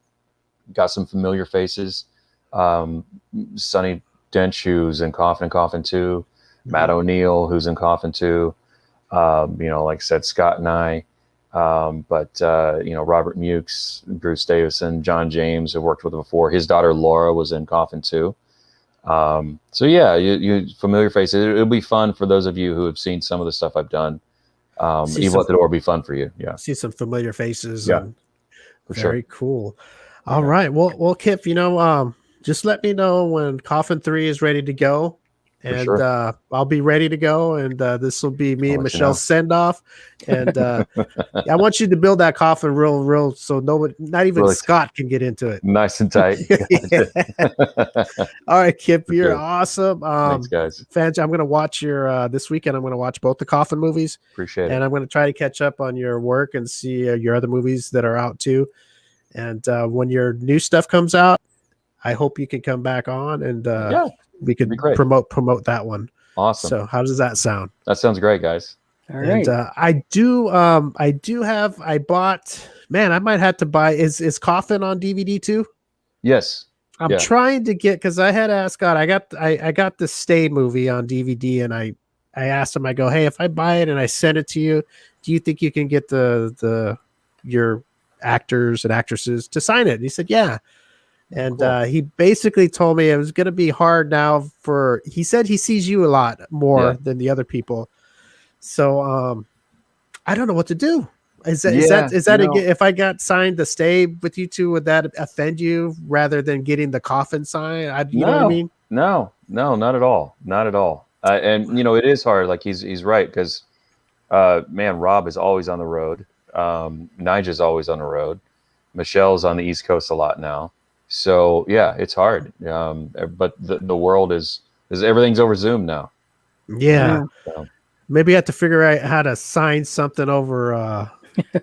got some familiar faces. Sonny Dench, who's in Coffin and Coffin 2, Matt O'Neill, who's in Coffin 2. Like I said, Scott and I. But Robert Mukes, Bruce Davison, John James, have worked with him before. His daughter Laura was in Coffin 2. So yeah, you familiar faces. It'll be fun for those of you who have seen some of the stuff I've done. Evil at the Door will be fun for you. Yeah. See some familiar faces. Yeah. For Very sure. cool. All right. Well, Kipp, just let me know when Coffin 3 is ready to go. And sure. I'll be ready to go. And this will be me and Michelle's send off. And I want you to build that coffin real, so nobody, not even really Scott, can get into it. Nice and tight. All right, Kipp, you're awesome. Thanks, guys. Fans, I'm going to watch your this weekend. I'm going to watch both the Coffin movies. Appreciate it. And I'm going to try to catch up on your work and see your other movies that are out too. And when your new stuff comes out, I hope you can come back on and we can promote that one. Awesome. So how does that sound? That sounds great, guys. All right. And I bought, man, I might have to buy, is Coffin on DVD too? Yes. I'm trying to get, because I had asked Scott, I got the Stay movie on DVD, and I asked him, I go, hey, if I buy it and I send it to you, do you think you can get your actors and actresses to sign it? And he said, yeah. And cool. He basically told me it was going to be hard now he said he sees you a lot more than the other people. So I don't know what to do. Is that if I got signed to stay with you two, would that offend you rather than getting the Coffin sign? You know what I mean? No, not at all. Not at all. And it is hard. Like he's right. Because man, Rob is always on the road. Nigel's always on the road. Michelle's on the East Coast a lot now. So yeah, it's hard. But the world is everything's over Zoom now. Yeah. So. Maybe I have to figure out how to sign something over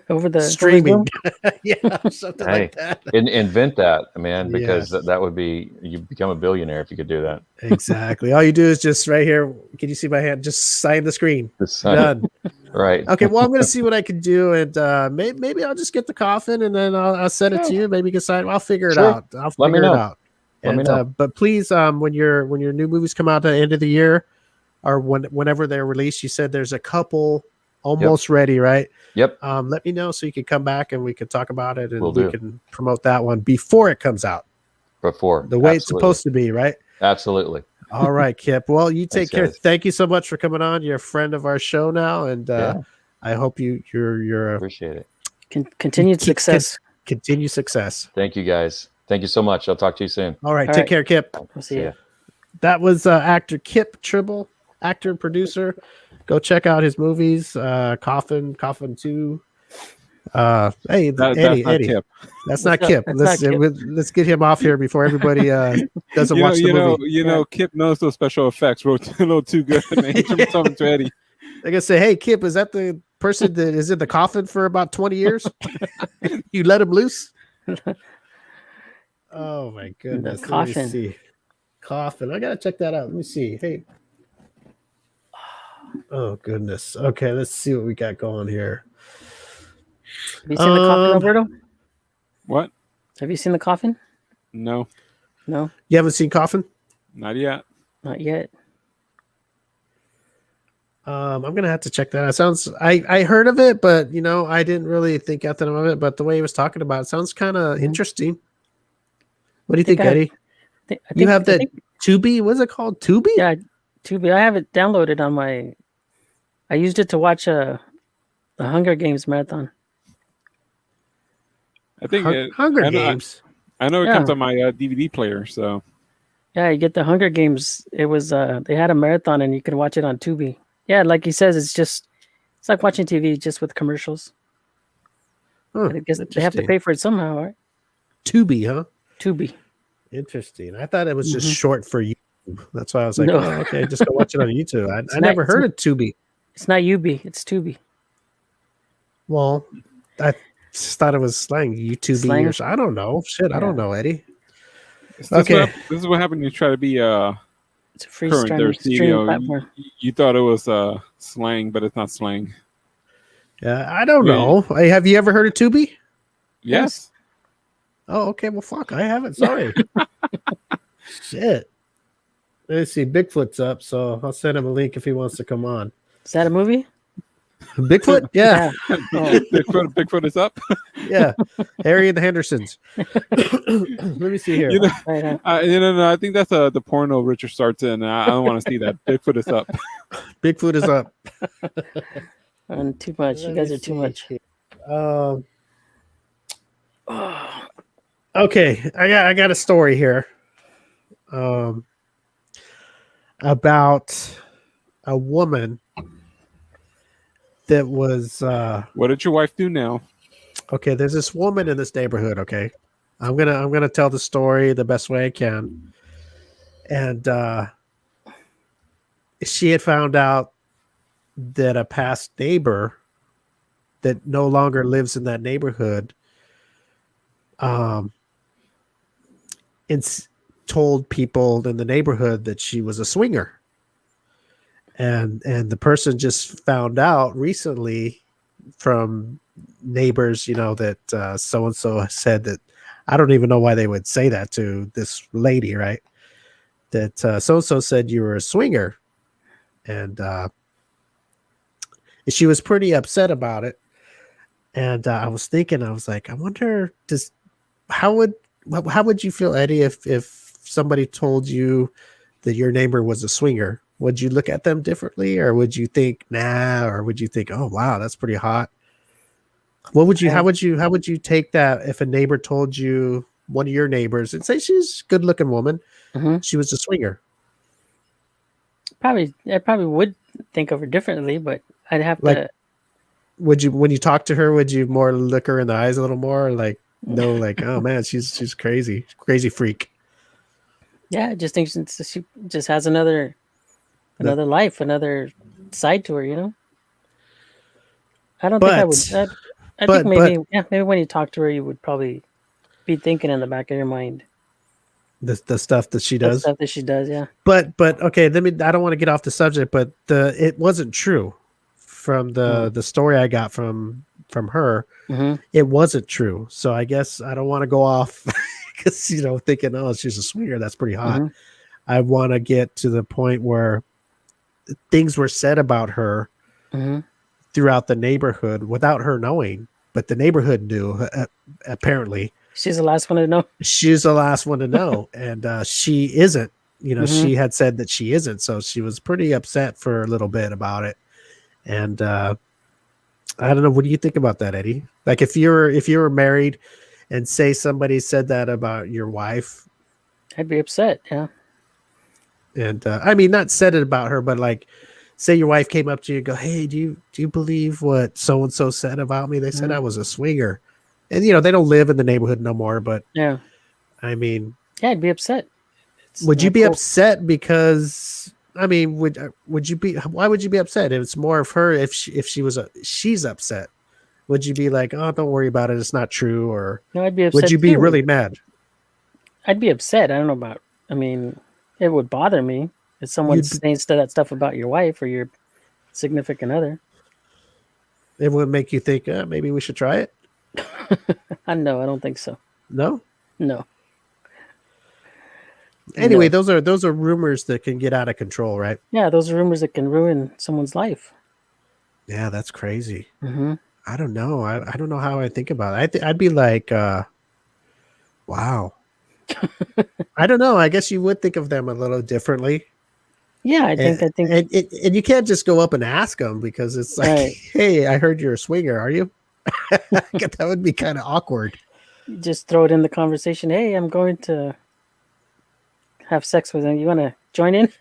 over the streaming. Something like that. Invent that, man, because that would be, you become a billionaire if you could do that. Exactly. All you do is just right here. Can you see my hand? Just sign the screen. Done. Right. Okay. Well, I'm going to see what I can do, and maybe I'll just get the Coffin, and then I'll send it to you. Maybe you can sign. I'll figure it out. Let me know. But please, when your new movies come out at the end of the year, or whenever they're released, you said there's a couple almost ready, right? Yep. Let me know so you can come back and we can talk about it, and we can promote that one before it comes out. Before the way it's supposed to be, right? Absolutely. All right, Kipp. Well, you take care. Guys. Thank you so much for coming on. You're a friend of our show now, and I hope you're appreciate it. Continued success. Continued success. Thank you, guys. Thank you so much. I'll talk to you soon. All right. Take care, Kipp. We'll see you. That was actor Kipp Tribble, actor and producer. Go check out his movies, Coffin 2, Hey, That's Eddie, not Eddie. Kip. That's not What's up? Kip. That's Let's not Kip. let's get him off here before everybody doesn't watch the movie. You know, Kip knows those special effects were a little too good. And he's talking to Eddie. They're gonna say, "Hey, Kip, is that the person that is in the coffin for about 20 years? You let him loose?" Oh my goodness! Let me coffin. see. Coffin. I gotta check that out. Let me see. Hey. Oh goodness. Okay, let's see what we got going here. Have you seen the coffin, Alberto? What? Have you seen the coffin? No, No, You haven't seen Coffin? not yet. not yet. I'm gonna have to check that out. Sounds I heard of it, but I didn't really think nothing of it. But the way he was talking about it sounds kind of interesting. What do you think, Eddie? You have that Tubi? What's it called? Tubi? Yeah, Tubi. I have it downloaded on my. I used it to watch the Hunger Games marathon. I think Hunger Games. I know it Yeah. comes on my DVD player. So Yeah, you get the Hunger Games. It was they had a marathon and you can watch it on Tubi. Yeah, like he says, it's like watching TV just with commercials. Huh, I guess they have to interesting. pay for it somehow, right? Tubi, huh? Tubi. Interesting. I thought it was just Mhm. short for YouTube. That's why I was like, No. oh, okay, just go watch it on YouTube. I not- never it's heard not- of Tubi. It's not Ubi, it's Tubi. Well, I just thought it was slang, YouTube Slang? or so. I don't know. Shit, I Yeah. don't know, Eddie. this Okay. this is what happened. You try to be It's a free current there, streaming Steve. platform. You thought it was slang, but it's not slang. Yeah, I don't Yeah. know. Hey, have you ever heard of Tubi? Yes. Oh, okay. Well, fuck. I haven't. Sorry. Shit. Let's see. Bigfoot's up, so I'll send him a link if he wants to come on. Is that a movie? Bigfoot? Yeah. Oh, Bigfoot is up. Yeah. Harry and the Hendersons. Let me see here. You know, right. no, I think that's the porno Richard starts in. I don't want to see that. Bigfoot is up. Bigfoot is up. And too much. You Let guys me are too see much. here. Okay, I got a story here. About a woman that was What did your wife do now? okay. There's this woman in this neighborhood. Okay, I'm gonna tell the story the best way I can, and she had found out that a past neighbor that no longer lives in that neighborhood told people in the neighborhood that she was a swinger, and the person just found out recently from neighbors, that so and so said that. I don't even know why they would say that to this lady, right? That so and so said you were a swinger, and she was pretty upset about it. And I was thinking, I was like, I wonder, how would you feel, Eddie, if somebody told you that your neighbor was a swinger? Would you look at them differently, or would you think, nah, or would you think, oh wow, that's pretty hot? What would you? How would you take that if a neighbor told you, one of your neighbors, and say she's a good-looking woman, Mhm. she was a swinger? I probably would think of her differently, but I'd have Like- to. Would you, when you talk to her, would you more look her in the eyes a little more, like no, like oh man, she's crazy freak? Yeah, I just think she just has another life, another side to her. I don't think I would. I think maybe when you talk to her, you would probably be thinking in the back of your mind The stuff that she the does. stuff that she does. Yeah, But okay, I don't want to get off the subject, but it wasn't true from the story I got from her. Mhm. It wasn't true. So I guess I don't want to go off because thinking, oh, she's a swinger, that's pretty hot. Mhm. I want to get to the point where things were said about her Mhm. throughout the neighborhood without her knowing, but the neighborhood knew. Apparently, she's the last one to know. she's the last one to know, and she isn't. Mhm. She had said that she isn't, so she was pretty upset for a little bit about it. And I don't know. What do you think about that, Eddie? Like, if you were married, and say somebody said that about your wife, I'd be upset. Yeah. and I mean, not said it about her, but like say your wife came up to you and go, "Hey, do you believe what so and so said about me? They said I was a swinger," and they don't live in the neighborhood no more. But Yeah. I mean, Yeah, I'd be upset. would you not be cool. upset because? I mean, would you be? Why would you be upset? It's more of her if she's upset. Would you be like, "Oh, don't worry about it. It's not true," or No, I'd be upset. would you be too. really mad? I'd be upset. I don't know about. I mean, it would bother me if someone saying that stuff about your wife or your significant other. It would make you think, maybe we should try it. I don't think so. No. Anyway, those are rumors that can get out of control, right? Yeah, those are rumors that can ruin someone's life. Yeah, that's crazy. Mm-hmm. I don't know. I don't know how I think about it. I'd be like, wow. I don't know. I guess you would think of them a little differly. Yeah, I think. And you can't just go up and ask them because it's like, Right. Hey, I heard you're a swinger. Are you? That would be kind of awkward. Just throw it in the conversation. Hey, I'm going to have sex with him. You want to join in?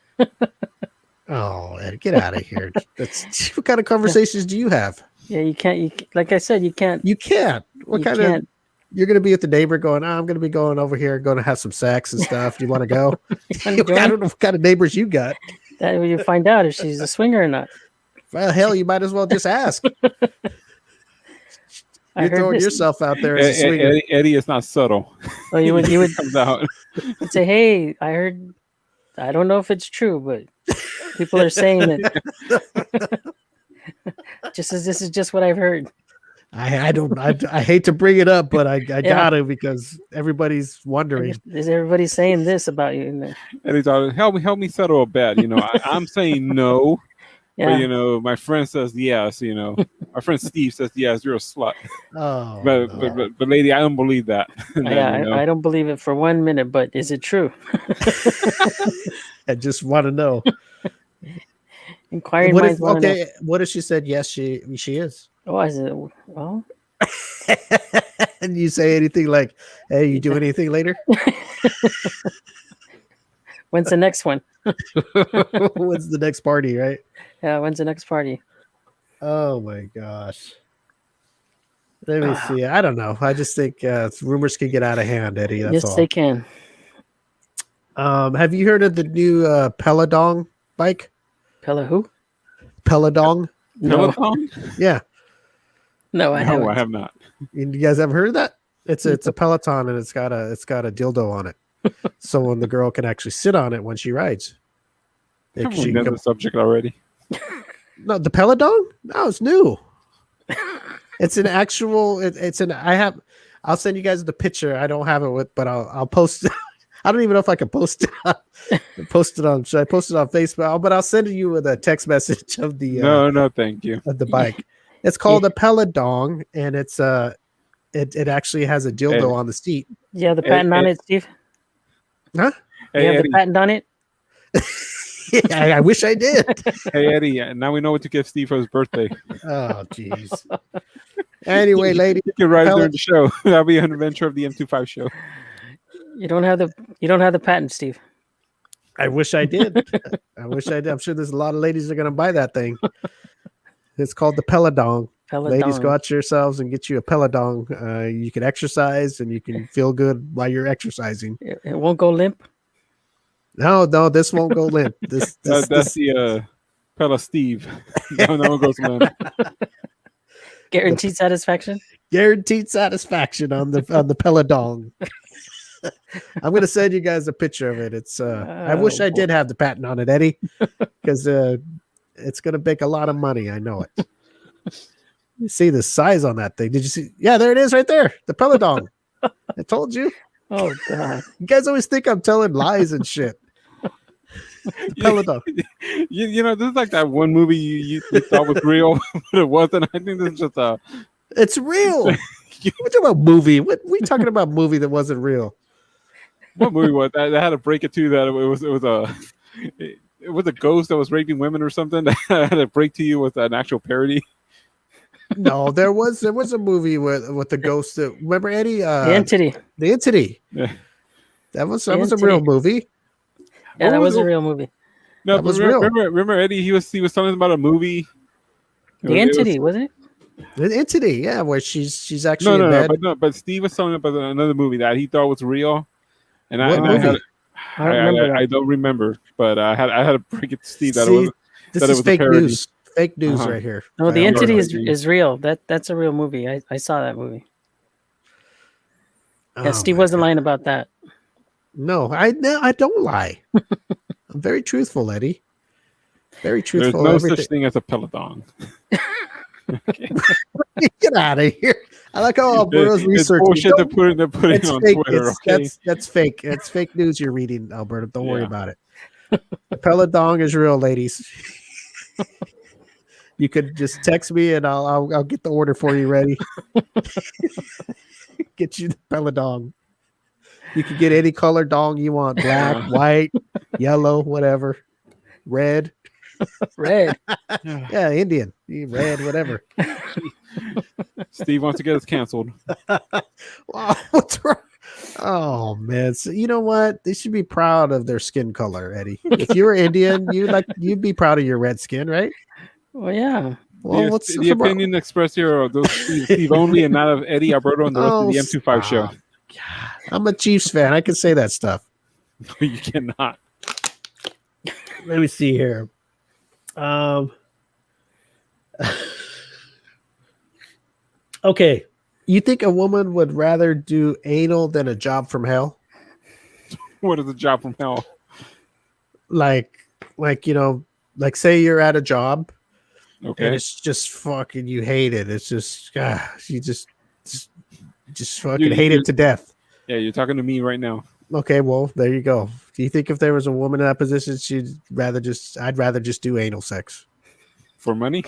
Oh, Ed, get out of here. What kind of conversations do you have? Yeah, you can't. Like I said, you can't. You can't. What You kind can't. of? You're going to be with the neighbor going, I'm going to be going over here, going to have some sex and stuff. Do you want to go? I don't know what kind of neighbors you got. That way you find out if she's a swinger or not. Well, hell, you might as well just ask. You're throwing yourself out there as a swinger. Eddie is not subtle. Well, you would comes out. You'd say, hey, I heard, I don't know if it's true, but people are saying that this is just what I've heard. I hate to bring it up, but I gotta because everybody's wondering. Is everybody saying this about you? And he's all, help me settle a bet. I'm saying no. Yeah. But my friend says yes. My friend Steve says yes. You're a slut. Oh, but lady, I don't believe that. I don't believe it for 1 minute. But is it true? I just want to know. Inquiring minds want to know. What if she said yes? She is. Oh, I said, well. And you say anything like, "Hey, you do anything later?" When's the next one? When's the next party, right? Yeah, when's the next party? Oh my gosh. Let me see. I don't know. I just think rumors can get out of hand, Eddie. That's all. Yes, they can. Have you heard of the new Peladong bike? Who? Peladong? No. Peloton? Yeah. No, I haven't. I have not. You guys ever heard of that? It's a Peloton and it's got a dildo on it. So when the girl can actually sit on it when she rides. She done the subject already. No, the Peladong? No, it's new. It's an actual. I'll send you guys the picture. I don't have it but I'll post it. I don't even know if I can post it. Should I post it on Facebook? But I'll send you with a text message of the. No, thank you. Of the bike. It's called a Peladong, and it's it actually has a dildo on the seat. Yeah, the patent on it, Steve. Huh? You have the patent on it? Yeah, I wish I did. Hey, Eddie, now we know what to give Steve for his birthday. Oh, jeez. Anyway, lady, you can ride during the show. That'll be an adventure of the M25 show. You don't have the patent, Steve. I wish I did. I'm sure there's a lot of ladies that are going to buy that thing. It's called the Peladong. Ladies, go out yourselves and get you a Peladong. You can exercise and you can feel good while you're exercising. It won't go limp. No, this won't go limp. That's the Pella Steve. No one goes limp. Guaranteed satisfaction. Guaranteed satisfaction on the Peladong. I'm gonna send you guys a picture of it. It's I wish I did have the patent on it, Eddie, because it's gonna make a lot of money. I know it. You see the size on that thing? Did you see? Yeah, there it is, right there. The Peladong. I told you. Oh God! You guys always think I'm telling lies and shit. Peladong. This is like that one movie you thought was real, but it wasn't. I think this is just a. It's real. We're talking about movie. What we talking about? Movie that wasn't real. What movie was that? They had to break it to that it was a ghost that was raping women or something. That had to break to you with an actual parody. No, there was a movie with the ghost. Remember Eddie? The Entity. The Entity. Yeah. That was a real movie. Yeah, that was a real movie. No, That but was real. remember Eddie? He was telling us about a movie. The Entity, wasn't it? The Entity, yeah, where she's actually in bed. but Steve was telling about another movie that he thought was real, and What movie? I don't remember I that. don't remember, but I had to break it to Steve that See, it this was is a fake parody. news. Fake news Uh-huh. right here. No, The By Entity Alberto. is real. That's a real movie. I saw that movie. Yeah, Oh, Steve my wasn't God. lying about that. No, I don't lie. I'm very truthful, Eddie. Very There's truthful. no Everything. such thing as a peloton. Get out of here. I like how Alberto's It's research. bullshit they're putting It's on fake. Twitter. Okay, That's fake. It's fake news you're reading, Alberto. Don't worry Yeah. about it. The Peladong is real, ladies. You could just text me and I'll get the order for you ready. Get you the Peladong. You can get any color dong you want: black, white, yellow, whatever, red. Red. Yeah, Indian, red, whatever. Steve wants to get us canceled. Wow, what's wrong? Oh man, so you know what? They should be proud of their skin color, Eddie. If you were Indian, you'd be proud of your red skin, right? Well, yeah. Well, The opinion expressed here are those Steve only, and not of Eddie, Alberto, and the rest of the M25 show. stop. I'm a Chiefs fan. I can say that stuff. You cannot. Let me see here. Okay. You think a woman would rather do anal than a job from hell? What is a job from hell? Like say you're at a job and Okay. it's just fucking, you hate it. It's just, you just fucking hate it to death. Yeah, you're talking to me right now. Okay, well, there you go. Do you think if there was a woman in that position, I'd rather just do anal sex? For money?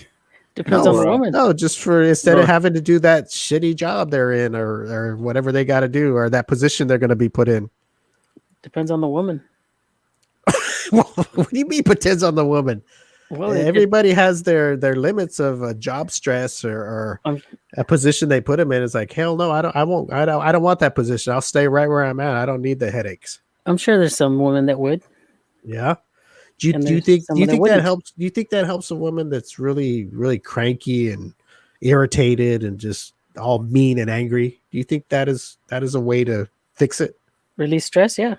Depends on the woman. No, just for instead of having to do that shitty job they're in or whatever they got to do or that position they're going to be put in. Depends on the woman. Well, what do you mean depends on the woman? Well, Everybody has their limits of job stress or a position they put them in. It's like, hell no, I don't want that position. I'll stay right where I'm at. I don't need the headaches. I'm sure there's some women that would. Yeah. Do you there's think someone that that wouldn't. helps? Do you think that helps a woman that's really, really cranky and irritated and just all mean and angry? Do you think that is a way to fix it? Release stress, yeah.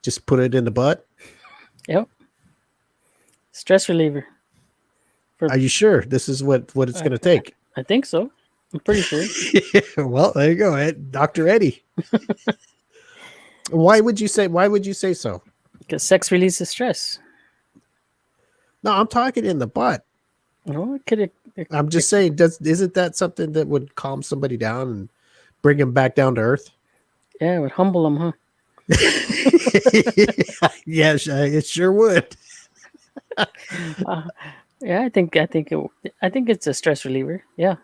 Just put it in the butt? Yep. Stress reliever. Are you sure this is what it's going to take? I think so. I'm pretty sure. Well, there you go, Dr. Eddie. Why would you say so? Because sex releases stress. No, I'm talking in the butt. No, it could. I'm just saying, isn't that something that would calm somebody down and bring them back down to earth? Yeah, it would humble them, huh? Yes, it sure would. Yeah, I think it's a stress reliever. Yeah.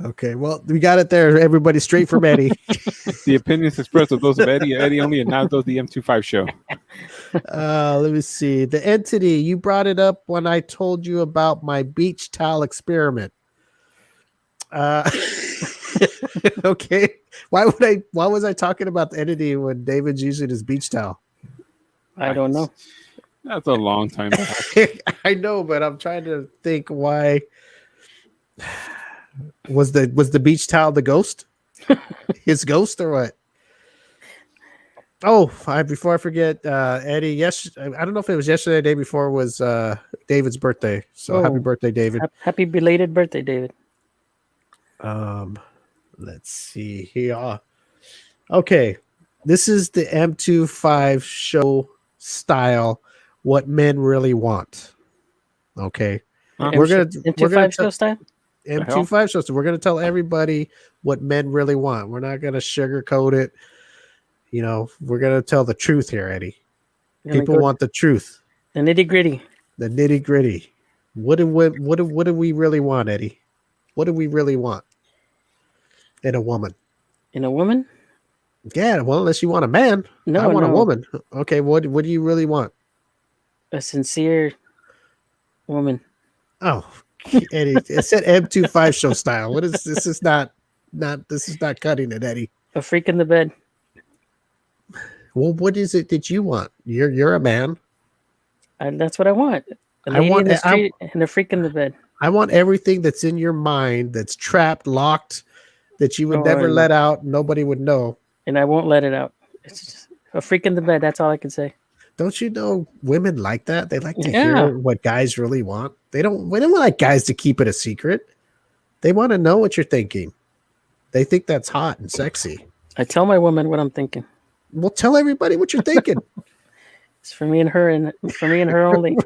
Okay, well, we got it there. Everybody straight from Eddie. The opinions expressed of those of Eddie only, and not those of the M25 show. Let me see. The Entity, you brought it up when I told you about my beach towel experiment. Okay. Why was I talking about the Entity when David's using his beach towel? I don't know. That's a long time back. I know, but I'm trying to think why. Was the beach towel the ghost? His ghost or what? Oh, before I forget, Eddie, yes, I don't know if it was yesterday or the day before was David's birthday. So happy birthday, David. Happy belated birthday, David. Let's see here. Okay. This is the M25 show style, what men really want. Okay. We're gonna M25 show style? M25 show. So we're gonna tell everybody what men really want. We're not gonna sugarcoat it. You know, we're gonna tell the truth here, Eddie. People want the truth. The nitty gritty. The nitty gritty. What do we really want, Eddie? What do we really want in a woman? In a woman? Yeah, well, unless you want a man. No, I want no. a woman. Okay, what do you really want? A sincere woman. Oh, Eddie, it said M25 show style. What is this? Is not this is not cutting it, Eddie. A freak in the bed. Well, what is it that you want? You're a man. That's what I want. A lady in the street and a freak in the bed. I want everything that's in your mind that's trapped, locked, that you would never let out. Nobody would know. And I won't let it out. It's just a freak in the bed. That's all I can say. Don't you know women like that? They like to hear what guys really want. We don't like guys to keep it a secret. They want to know what you're thinking. They think that's hot and sexy. I tell my woman what I'm thinking. Well, tell everybody what you're thinking. It's for me and her, and for me and her only.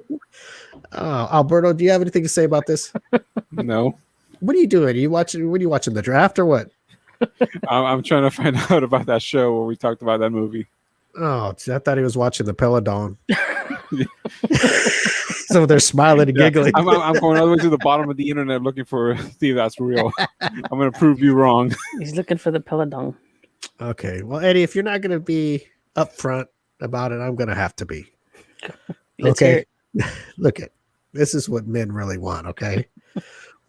Alberto, do you have anything to say about this? No. What are you doing? What are you watching, the draft or what? I'm trying to find out about that show where we talked about that movie. Oh, I thought he was watching the Peloton. So they're smiling and giggling. I'm going all the way to the bottom of the internet looking for see if that's real. I'm going to prove you wrong. He's looking for the Peloton. Okay. Well, Eddie, if you're not going to be upfront about it, I'm going to have to be. Okay. Look at this is what men really want. Okay.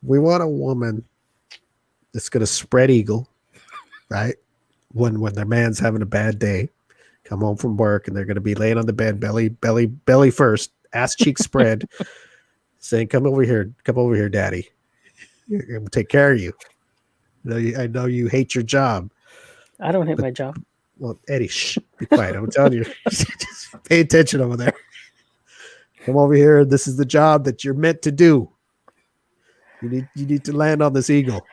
We want a woman that's going to spread eagle, right? When their man's having a bad day, come home from work, and they're going to be laying on the bed, belly first, ass cheek spread, saying, "Come over here, daddy. I'm going to take care of you. I know you hate your job." I don't hate my job. Well, Eddie, shh, be quiet. I'm telling you, just pay attention over there. Come over here. This is the job that you're meant to do. You need to land on this eagle.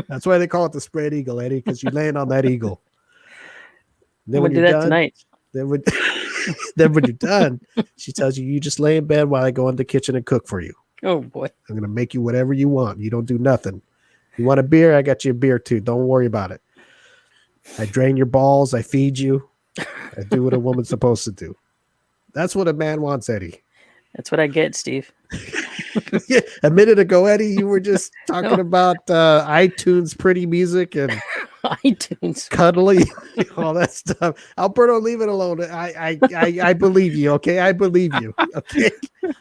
That's why they call it the spread eagle, Eddie, because you land on that eagle. Then I'm gonna do that tonight. Then when you're done, she tells you just lay in bed while I go in the kitchen and cook for you. Oh boy. I'm gonna make you whatever you want. You don't do nothing. You want a beer? I got you a beer too. Don't worry about it. I drain your balls. I feed you. I do what a woman's supposed to do. That's what a man wants, Eddie. That's what I get, Steve. Yeah, a minute ago, Eddie, you were just talking about iTunes pretty music and iTunes cuddly, all that stuff. Alberto, leave it alone. I believe you, okay? I believe you, okay?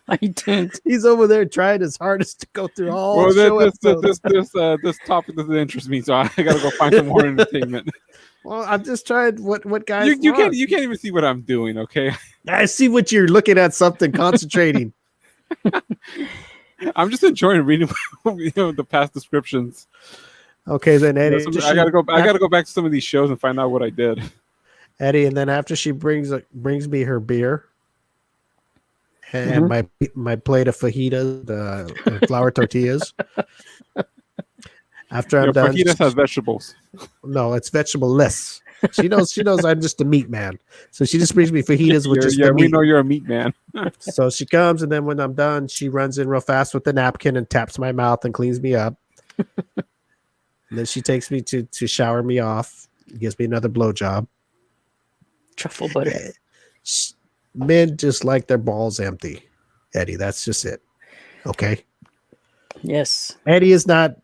iTunes. He's over there trying his hardest to go through all. Well, this topic doesn't interest me, so I got to go find some more entertainment. Well, I'm just trying what guys you can't even see what I'm doing, okay? I see what you're looking at, something concentrating. I'm just enjoying reading the past descriptions. Okay, then Eddie, I gotta go back to some of these shows and find out what I did. Eddie, and then after she brings me her beer and my plate of fajitas, and flour tortillas. After I'm done, fajitas has vegetables. No, it's vegetable-less. She knows I'm just a meat man. So she just brings me fajitas with just the meat. We know you're a meat man. So she comes, and then when I'm done, she runs in real fast with the napkin and taps my mouth and cleans me up. And then she takes me to shower me off, gives me another blowjob. Truffle butter. Men just like their balls empty, Eddie. That's just it. Okay? Yes. Eddie is not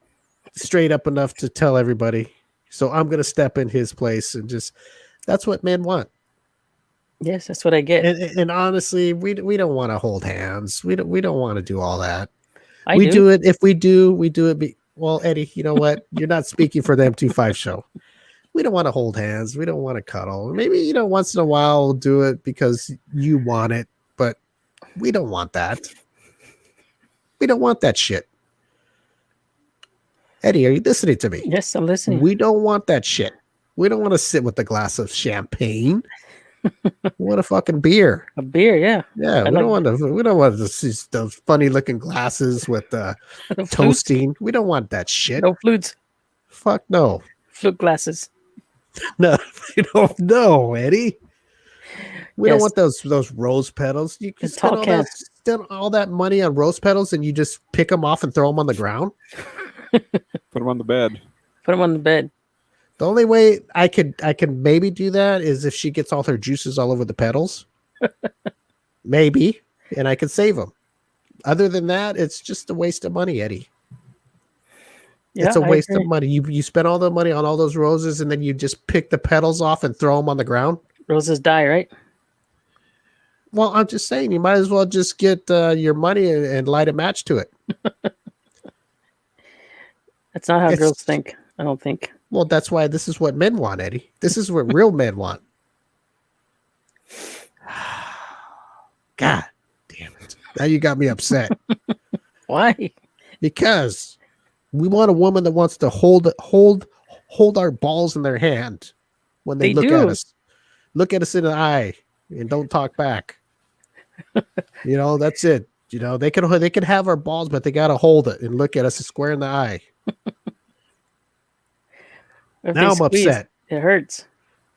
straight up enough to tell everybody. So I'm going to step in his place and that's what men want. Yes, that's what I get. And honestly, we don't want to hold hands. We don't want to do all that. We do it. If we do it. Well, Eddie, you know what? You're not speaking for the M25 show. We don't want to hold hands. We don't want to cuddle. Maybe, once in a while we'll do it because you want it, but we don't want that. We don't want that shit. Eddie, are you listening to me? Yes, I'm listening. We don't want that shit. We don't want to sit with a glass of champagne. What a fucking beer. A beer, yeah. Yeah, we don't want to see those funny looking glasses with toasting. We don't want that shit. No flutes. Fuck no. Flute glasses. No, we don't know, Eddie. We don't want those rose petals. You can spend all that money on rose petals and you just pick them off and throw them on the ground. Put them on the bed. Put them on the bed. The only way I can maybe do that is if she gets all her juices all over the petals. Maybe. And I can save them. Other than that, it's just a waste of money, Eddie. Yeah, it's a waste of money. You spend all the money on all those roses and then you just pick the petals off and throw them on the ground. Roses die, right? Well, I'm just saying, you might as well just get your money and light a match to it. That's not how girls think, I don't think. Well, that's why this is what men want, Eddie. This is what real men want. God, Now you got me upset. Why? Because we want a woman that wants to hold our balls in their hand when they look at us. Look at us in the eye and don't talk back. That's it. They can have our balls, but they gotta hold it and look at us square in the eye. Now I'm upset. It hurts.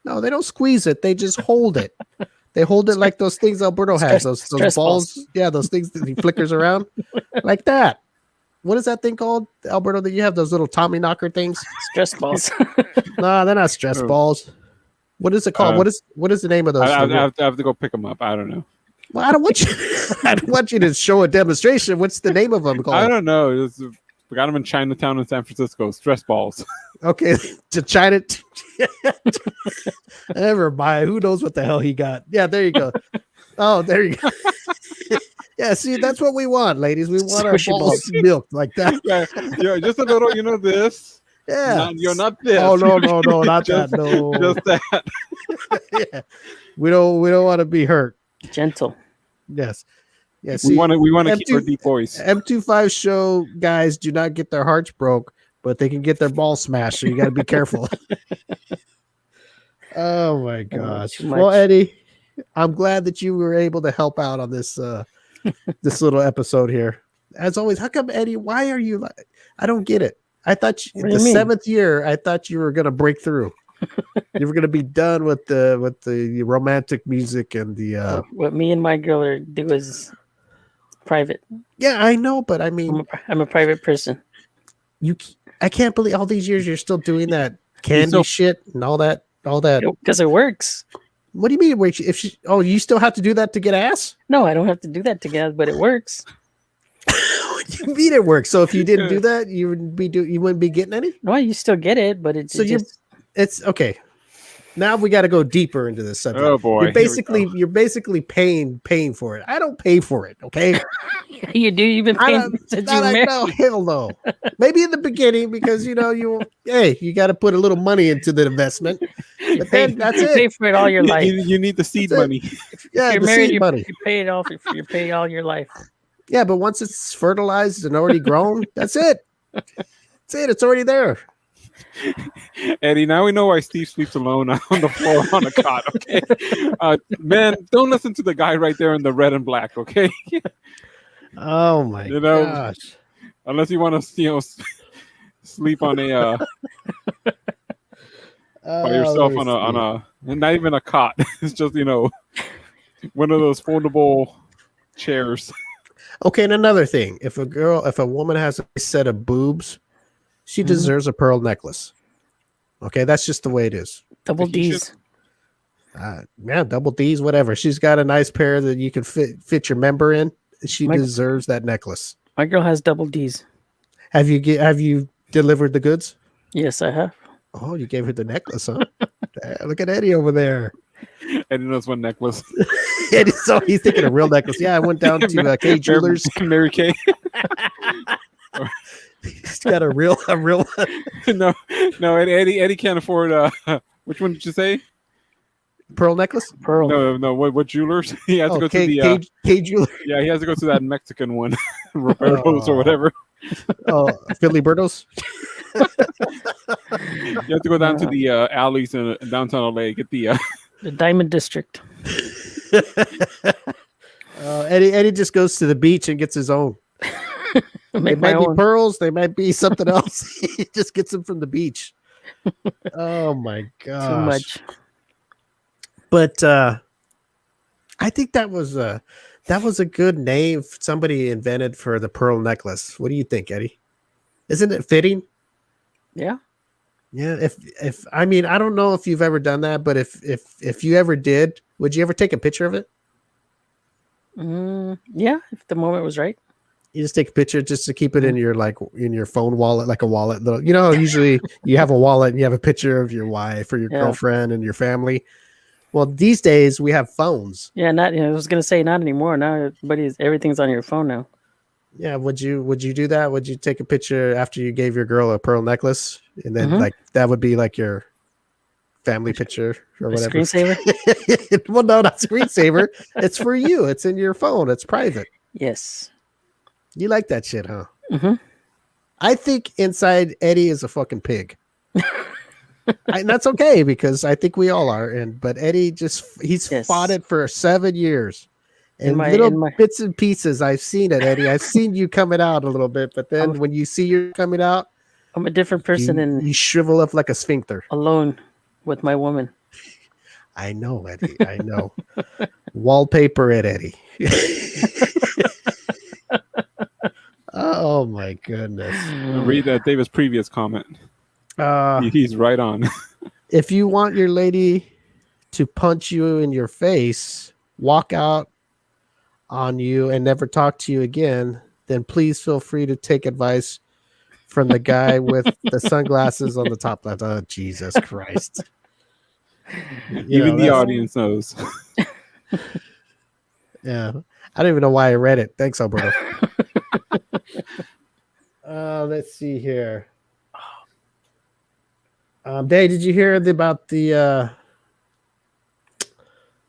No, they don't squeeze it. They just hold it. They hold it like those things Alberto has. Those balls. Yeah, those things that he flickers around like that. What is that thing called, Alberto? That you have those little Tommy knocker things? Stress balls. No, they're not stress balls. What is it called? What is the name of those? I have to go pick them up. I don't know. Well, I don't want you. I don't want you to show a demonstration. What's the name of them called? I don't know. We got them in Chinatown in San Francisco. Stress balls. Okay, to China. Never mind. Who knows what the hell he got? Yeah, there you go. Oh, there you go. Yeah, see, that's what we want, ladies. We want our balls milked like that. Yeah, just a little, this. Yeah. You're not this. Oh, no, not that. No. Just that. Yeah. We don't want to be hurt. Gentle. Yes. Yeah, we want to keep our deep voice. M25 Show guys do not get their hearts broke, but they can get their balls smashed. So you got to be careful. Oh my gosh. Well, Eddie, I'm glad that you were able to help out on this this little episode here. As always, how come, Eddie? Why are you like? I don't get it. I thought the 7th year, I thought you were gonna break through. You were gonna be done with the romantic music and the. What me and my girl do is private. Yeah, I know, but I mean, I'm a private person. I can't believe all these years you're still doing that candy shit and all that. Because it works. What do you mean? Wait, you still have to do that to get ass? No, I don't have to do that to get ass, but it works. What do you mean it works? So if you didn't do that, you wouldn't be getting any? No, you still get it, but it's it's okay. Now we got to go deeper into this subject. Oh boy. You're basically paying for it. I don't pay for it, okay? You do. You've been paying since you married. No, hell no. Maybe in the beginning because you got to put a little money into the investment. But then that's it. You pay for it all your life. You need the seed money. Yeah, you're the married, seed money. You pay it off. You pay all your life. Yeah, but once it's fertilized and already grown, that's it. That's it. It's already there. Eddie, now we know why Steve sleeps alone on the floor on a cot. Okay, man, don't listen to the guy right there in the red and black. Okay. Oh my gosh! Unless you want to, sleep on a by yourself on a not even a cot. It's just one of those foldable chairs. Okay, and another thing: if a woman has a set of boobs, she deserves a pearl necklace. Okay, that's just the way it is. Double D's. Yeah, double D's, whatever. She's got a nice pair that you can fit your member in. She deserves that necklace. My girl has double D's. Have you delivered the goods? Yes, I have. Oh, you gave her the necklace, huh? Look at Eddie over there. Eddie knows one necklace. So he's thinking a real necklace. Yeah, I went down to K Jewelers. Mary Kay. He's got a real one. No, Eddie can't afford. Which one did you say? Pearl necklace? Pearl. No. What jewelers? He has to go to the K Jeweler. Yeah, he has to go to that Mexican one, Roberto's or whatever. Oh, Philly Bertos. You have to go down to the alleys in downtown LA. Get the Diamond District. Eddie just goes to the beach and gets his own. They might be pearls. They might be something else. He just gets them from the beach. Oh my gosh. Too much. But I think that was a good name somebody invented for the pearl necklace. What do you think, Eddie? Isn't it fitting? Yeah. Yeah. If I mean, I don't know if you've ever done that, but if you ever did, would you ever take a picture of it? Yeah, if the moment was right. You just take a picture just to keep it in your phone wallet, like a wallet. Usually you have a wallet and you have a picture of your wife or your girlfriend and your family. Well, these days we have phones. Yeah, I was gonna say not anymore. Now everything's on your phone now. Yeah, would you do that? Would you take a picture after you gave your girl a pearl necklace, and then that would be like your family picture or whatever? Screensaver? Well, no, not screensaver. It's for you. It's in your phone. It's private. Yes. You like that shit, huh? Mm-hmm. I think inside Eddie is a fucking pig. And that's okay because I think we all are. But Eddie he's fought it for 7 years. And little bits and pieces, I've seen it, Eddie. I've seen you coming out a little bit, but then when you see you're coming out, I'm a different person and you shrivel up like a sphincter. Alone with my woman. I know, Eddie. I know. Wallpaper it, Eddie. Oh my goodness. Read David's previous comment. He's right on. If you want your lady to punch you in your face, walk out on you and never talk to you again, then please feel free to take advice from the guy with the sunglasses on the top left. Oh, Jesus Christ. Even the audience knows. Yeah. I don't even know why I read it. Thanks, Alberto. Let's see here. Dave, did you hear about the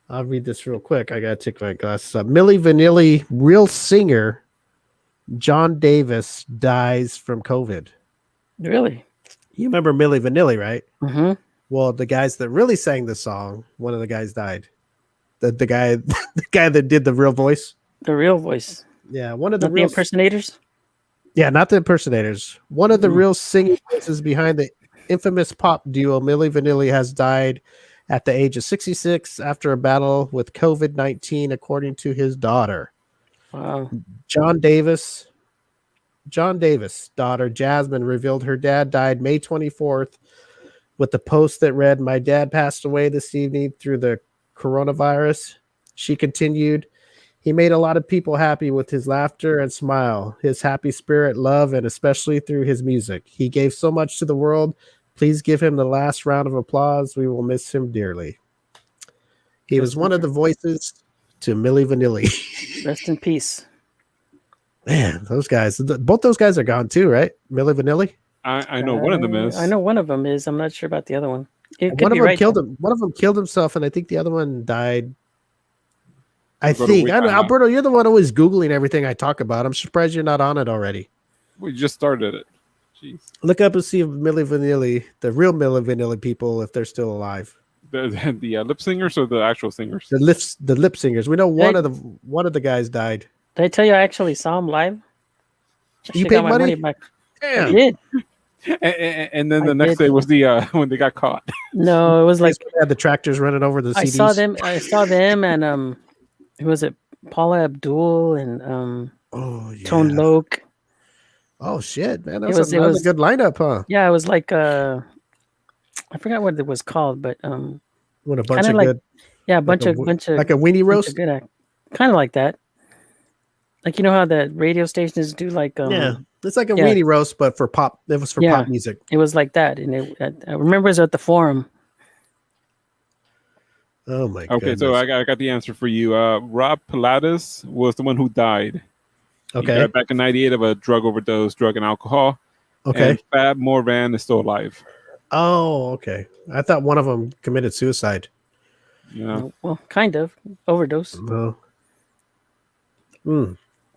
I'll read this real quick. I gotta take my glasses up. Milli Vanilli real singer John Davis dies from COVID. Really? You remember Milli Vanilli, right? Mm-hmm. Well, the guys that really sang the song, one of the guys died. The guy the guy that did the real voice. The real voice. Yeah, one of the Not real the impersonators. Yeah, not the impersonators. One of the real singing voices behind the infamous pop duo Milli Vanilli has died at the age of 66 after a battle with COVID-19, according to his daughter. Wow. John Davis' daughter, Jasmine, revealed her dad died May 24th with a post that read, "My dad passed away this evening through the coronavirus." She continued, "He made a lot of people happy with his laughter and smile, his happy spirit, love, and especially through his music. He gave so much to the world. Please give him the last round of applause. We will miss him dearly." He was one of the voices to Milli Vanilli. Rest in peace. Man, those guys, both those guys are gone too, right? Milli Vanilli? I know one of them is. I know one of them is. I'm not sure about the other one. One of them killed him. One of them killed himself, and I think the other one died. I think. I don't know, Alberto, you're the one always Googling everything I talk about. I'm surprised you're not on it already. We just started it. Jeez. Look up and see if Milli Vanilli, the real Milli Vanilli people, if they're still alive. The lip singers or the actual singers? The lip singers. We know one of the guys died. Did I tell you I actually saw him live? You paid money back. Damn. I did. And then the next day was the when they got caught. No, it was like had the tractors running over the CDs. I saw them and who was it? Paula Abdul and Tone Loc. Oh shit, man. That was a good lineup, huh? Yeah, it was like I forgot what it was called, but what a bunch of good. Yeah, a bunch of like a weenie roast. Kind of like that. Like, you know how the radio stations do like yeah, it's like a weenie roast, but for pop. It was for pop music. It was like that, and I remember it was at the Forum. Oh my god. Okay, so I got the answer for you. Rob Pilatus was the one who died. Okay. He died back in '98 of a drug overdose, drug and alcohol. Okay. And Fab Morvan is still alive. Oh, okay. I thought one of them committed suicide. Yeah. Well, kind of overdose. No.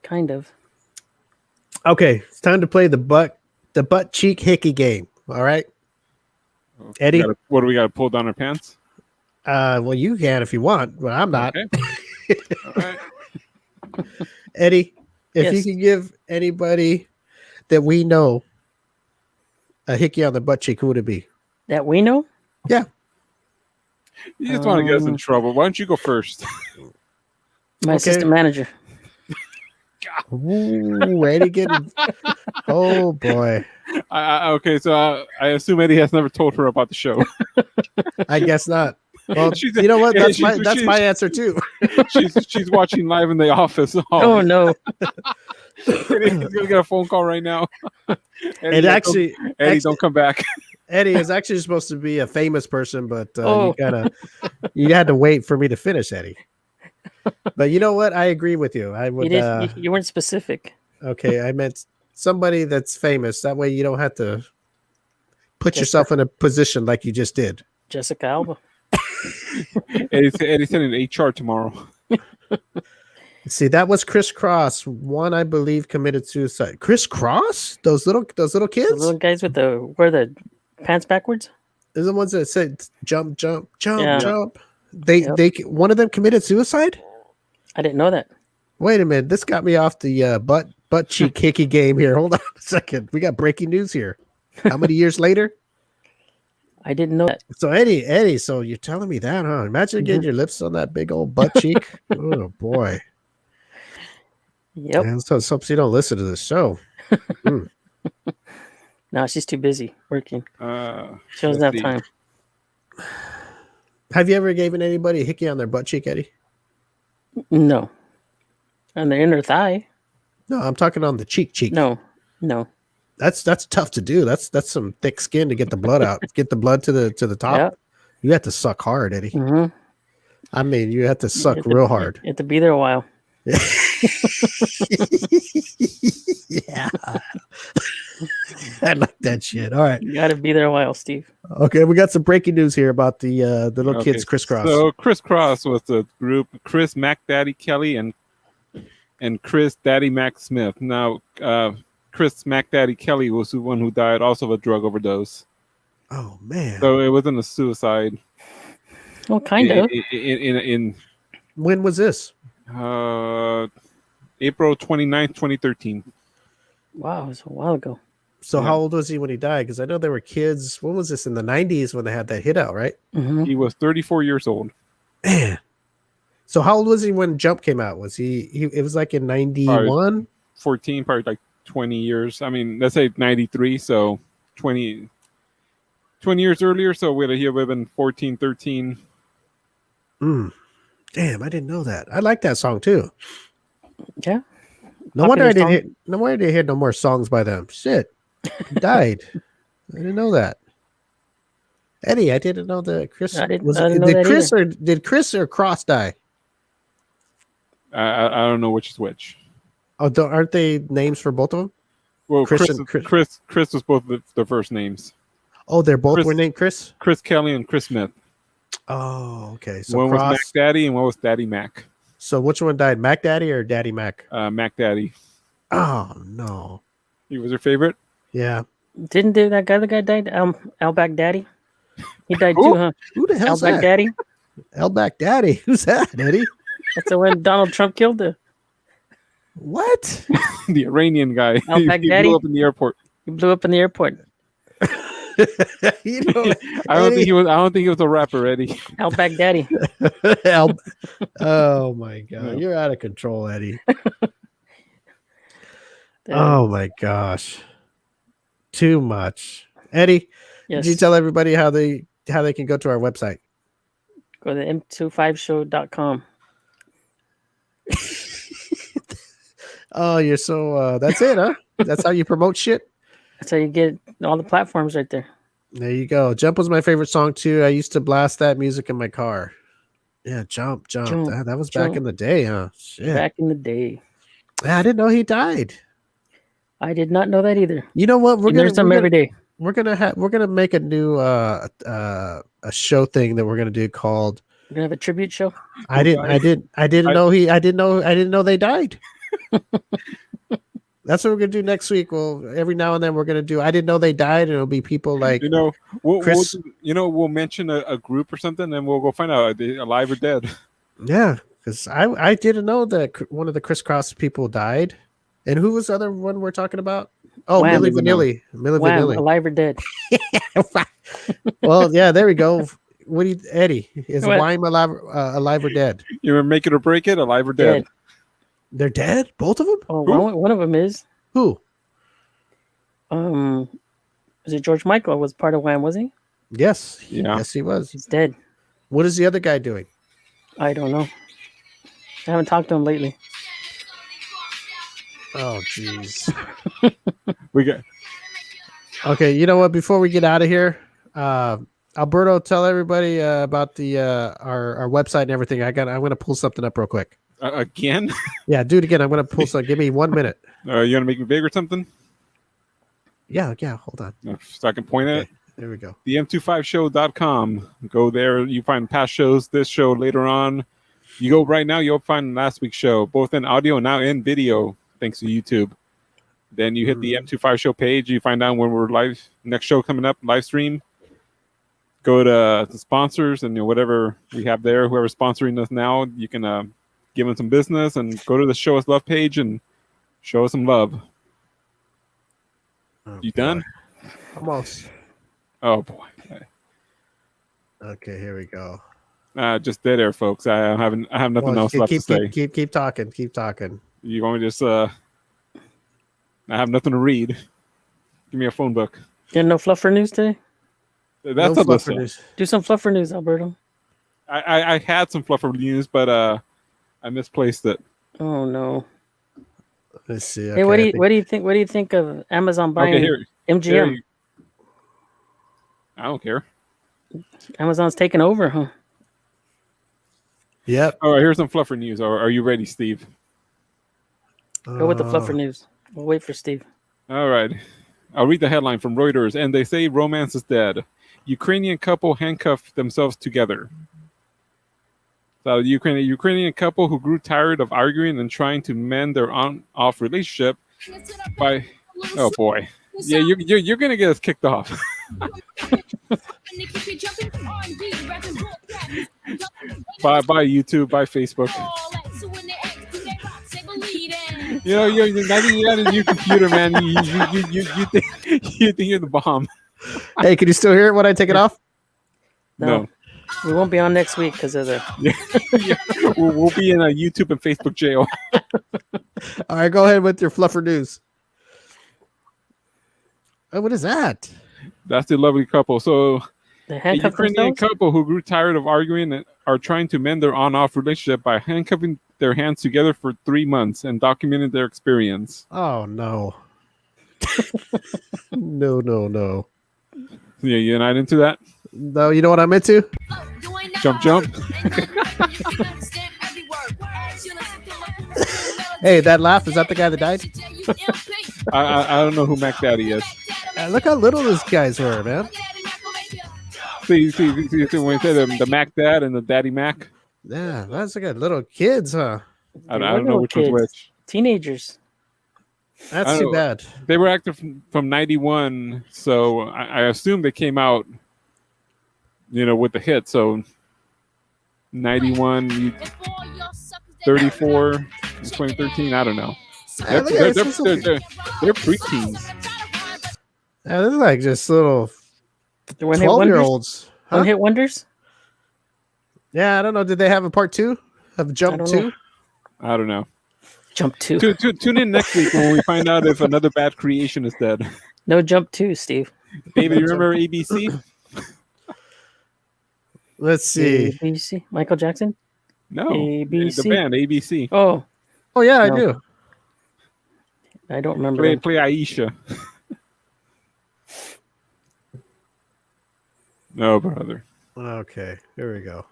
Kind of. Okay, it's time to play the butt cheek hickey game. All right, Eddie. What do we got to pull down our pants? Well, you can if you want, but I'm not. Okay. All right. Eddie, if you could give anybody that we know a hickey on the butt cheek, who would it be? That we know? Yeah. You just want to get us in trouble. Why don't you go first? My assistant manager. Ooh, Eddie getting. Oh boy. Okay, so I assume Eddie has never told her about the show. I guess not. Well, you know what? That's my answer too. She's watching live in the office. Oh no! He's gonna get a phone call right now. Eddie, don't come back. Eddie is actually supposed to be a famous person, but you had to wait for me to finish, Eddie. But you know what? I agree with you. I would. You weren't specific. Okay, I meant somebody that's famous. That way, you don't have to put yourself in a position like you just did. Jessica Alba. Eddie's sending HR tomorrow. See, that was Chris Cross. One, I believe, committed suicide. Chris Cross? Those little kids? The little guys with wear the pants backwards. They're the ones that said jump, jump, jump, Yeah. jump. They one of them committed suicide? I didn't know that. Wait a minute. This got me off the butt cheek hickey game here. Hold on a second. We got breaking news here. How many years later? I didn't know that. So Eddie, so you're telling me that, huh? Imagine getting your lips on that big old butt cheek. Oh boy. Yep. Man, so you don't listen to the show. No, she's too busy working. She doesn't let's have see. time. Have you ever given anybody a hickey on their butt cheek, Eddie? No. On the inner thigh. No, I'm talking on the cheek. No. That's tough to do. That's some thick skin to get the blood out. Get the blood to the top. Yep. You have to suck hard, Eddie. Mm-hmm. I mean, you have to suck real hard. You have to be there a while. Yeah. I like that shit. All right. You got to be there a while, Steve. Okay, we got some breaking news here about the little kids crisscross. So Chris Cross was the group Chris Mac Daddy Kelly and Chris Daddy Mac Smith. Now Chris Mac Daddy Kelly was the one who died also of a drug overdose. Oh man. So it wasn't a suicide. Well, kind of. In When was this? April 29th, 2013. Wow, it was a while ago. So Yeah. how old was he when he died? Because I know there were kids. When was this? In the 90s when they had that hit out, right? Mm-hmm. He was 34 years old. Man. So how old was he when Jump came out? Was he it was like in 91? 14, probably like 20 years. I mean, let's say 93, so 20 years earlier. So he would have been 14, 13. Damn, I didn't know that. I like that song too. Yeah. No wonder Popular I didn't hear no more songs by them. Shit. He died. I didn't know that. Eddie, I didn't know that Chris I didn't was know did that Chris or did Chris or Cross die? I don't know which is which. Oh, aren't they names for both of them? Well, Chris Chris was both their first names. Oh, they're both Chris- were named Chris? Chris Kelly and Chris Smith. Oh, okay. So One was Cross. Mac Daddy and one was Daddy Mac. So which one died? Mac Daddy or Daddy Mac? Mac Daddy. Oh no. He was your favorite? Yeah. Didn't that guy died? Outback Daddy? He died Who? too, huh? Who the hell's Outback that? Daddy? Outback Daddy. Who's that, Eddie? That's the one Donald Trump killed the What? The Iranian guy. Outback he Daddy? blew up in the airport. He blew up in the airport. You know, I don't think he was a rapper, Eddie. Outback Daddy. Oh my god, No. you're out of control, Eddie. Oh my gosh, too much, Eddie. Yes. Did you tell everybody how they can go to our website? Go to M25Show.com. Oh, you're so that's it, huh? That's how you promote shit. That's how you get all the platforms right there. There you go. Jump was my favorite song too. I used to blast that music in my car. Yeah, jump. Jump, That was back jump. in the day, huh? Shit. Back in the day. Yeah, I didn't know he died. I did not know that either. You know what? You learn something every day. We're gonna make a new a show thing that we're gonna do called We're gonna have a tribute show. I didn't know they died. That's what we're gonna do next week. Well, every now and then we're gonna do I didn't know they died, and it'll be people like Chris. We'll mention a group or something, and we'll go find out are they alive or dead. Yeah, because I didn't know that one of the crisscross people died. And who was the other one we're talking about? Oh, Wham. Milli Vanilli. Milli Wham, Vanilli. alive or dead. Well, yeah, there we go. What do you, Eddie? Is What? Wham alive or dead? You ever make it or break it, alive or dead? Dead. They're dead, both of them. Oh, one of them is. Who? Was it George Michael? Was part of Wham? Was he? Yes, Yeah. yes, he was. He's dead. What is the other guy doing? I don't know. I haven't talked to him lately. Oh, jeez. We got Okay, you know what? Before we get out of here, Alberto, tell everybody about the our website and everything. I'm gonna pull something up real quick. again. Yeah, do it again. I'm gonna pull something. Give me 1 minute. You gonna make me big or something? Yeah. Hold on. So I can point at it. There we go. The M25Show.com. Go there. You find past shows, this show later on. You go right now, you'll find last week's show, both in audio and now in video, thanks to YouTube. Then you hit the M25 Show page. You find out when we're live. Next show coming up, live stream. Go to the sponsors and whatever we have there. Whoever's sponsoring us now, you can give them some business and go to the Show Us Love page and show us some love. You done? Almost. Oh boy. Okay, here we go. Just dead air, folks. I have nothing else left to say. Keep talking. Keep talking. You want me to just I have nothing to read. Give me a phone book. You had no fluffer news today? That's No a fluffer listen. news. Do some fluffer news, Alberto. I had some fluffer news, but I misplaced it. Oh no. Let's see. Hey, what do you think? What do you think of Amazon buying MGM? Here. I don't care. Amazon's taking over, huh? Yep. All right, here's some fluffer news. Are you ready, Steve? Go with the fluffer news. We'll wait for Steve. All right. I'll read the headline from Reuters. And they say romance is dead. Ukrainian couple handcuffed themselves together. So the Ukrainian couple who grew tired of arguing and trying to mend their on-off relationship by... Oh, boy. Yeah, you're going to get us kicked off. by YouTube, by Facebook. You're not even on your computer, man. You think you're the bomb. Hey, can you still hear it when I take it off? No. We won't be on next week because of the... Yeah. We'll be in a YouTube and Facebook jail. All right, go ahead with your fluffer news. Oh, what is that? That's the lovely couple. So The a Ukrainian couple who grew tired of arguing and are trying to mend their on-off relationship by handcuffing their hands together for 3 months and documented their experience. Oh, no. No. Yeah, you're not into that? No, you know what I'm into? Jump. Hey, that laugh, is that the guy that died? I don't know who Mac Daddy is. Look how little these guys were, man. See when you say the Mac Dad and the Daddy Mac? Yeah, that's like little kids, huh? I don't know which was which. Teenagers. That's too bad. They were active from 91, so I assume they came out, with the hit. So 91, 34, 2013, I don't know. They're preteens. Yeah, they're like just little The one-hit wonders? 12-year-olds. Huh? One-hit wonders? Yeah, I don't know. Did they have a part 2 of Jump 2? I don't know. Jump 2. Tune in next week when we find out if another bad creation is dead. No Jump 2, Steve. David, you remember ABC? Let's see. ABC? Michael Jackson? No. ABC? The band, ABC. Oh, Yeah, I No. do. I don't remember. Play Aisha. No, brother. Okay, here we go.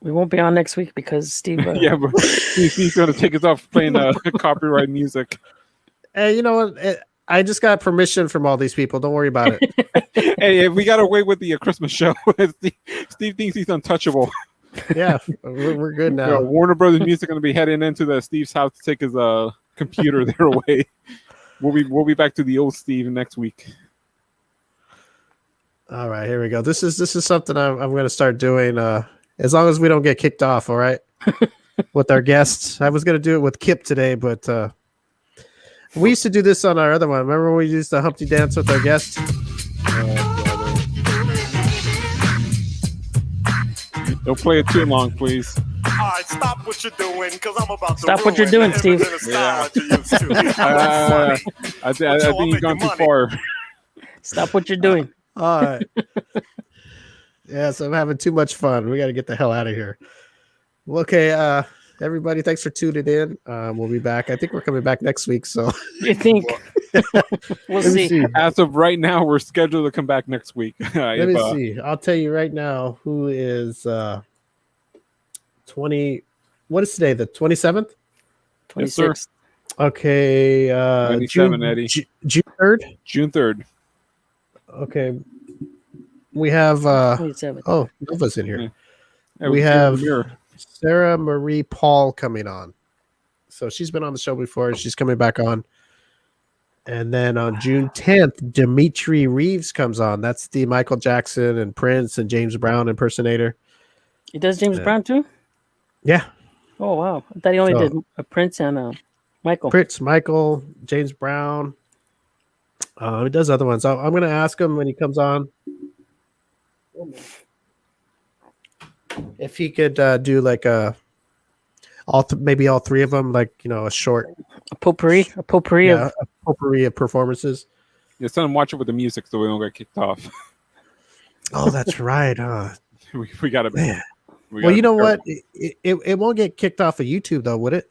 We won't be on next week because Steve... Yeah, but he's going to take us off playing copyright music. Hey, you know what? I just got permission from all these people. Don't worry about it. Hey, we got away with the Christmas show. Steve thinks he's untouchable. Yeah, we're good now. Warner Brothers Music going to be heading into Steve's house to take his computer there away. We'll be back to the old Steve next week. All right, here we go. This is something I'm going to start doing. As long as we don't get kicked off, all right? With our guests. I was going to do it with Kipp today, but we used to do this on our other one. Remember when we used to Humpty Dance with our guests? Don't play it too long, please. All right, stop what you're doing, because I'm about to Stop what you're doing, Steve. I think you've gone too far. Stop what you're doing. All right. Yes, I'm having too much fun. We got to get the hell out of here. Well, okay, everybody, thanks for tuning in. We'll be back. I think we're coming back next week. So You think? We'll let me see. see. As of right now, we're scheduled to come back next week. Let me see. I'll tell you right now who is 20. What is today? The 27th? 26th. Okay. 97, Eddie. June 3rd. June 3rd. Okay. We have 27th. oh, Nova's in here. Yeah. Yeah, We can see it in the have mirror. Sarah Marie Paul coming on. So she's been on the show before. She's coming back on. And then on June 10th, Dimitri Reeves comes on. That's the Michael Jackson and Prince and James Brown impersonator. He does James Brown too? Yeah. Oh, wow. I thought he only So- did a Prince and Michael. Prince, Michael, James Brown. He does other ones. I'm going to ask him when he comes on if he could do like maybe all three of them, like, you know, a short A potpourri a potpourri of performances. Yeah, tell him watch it with the music so we don't get kicked off. Oh, that's right. we got to. Man. Well, you know what? It won't get kicked off of YouTube though, would it?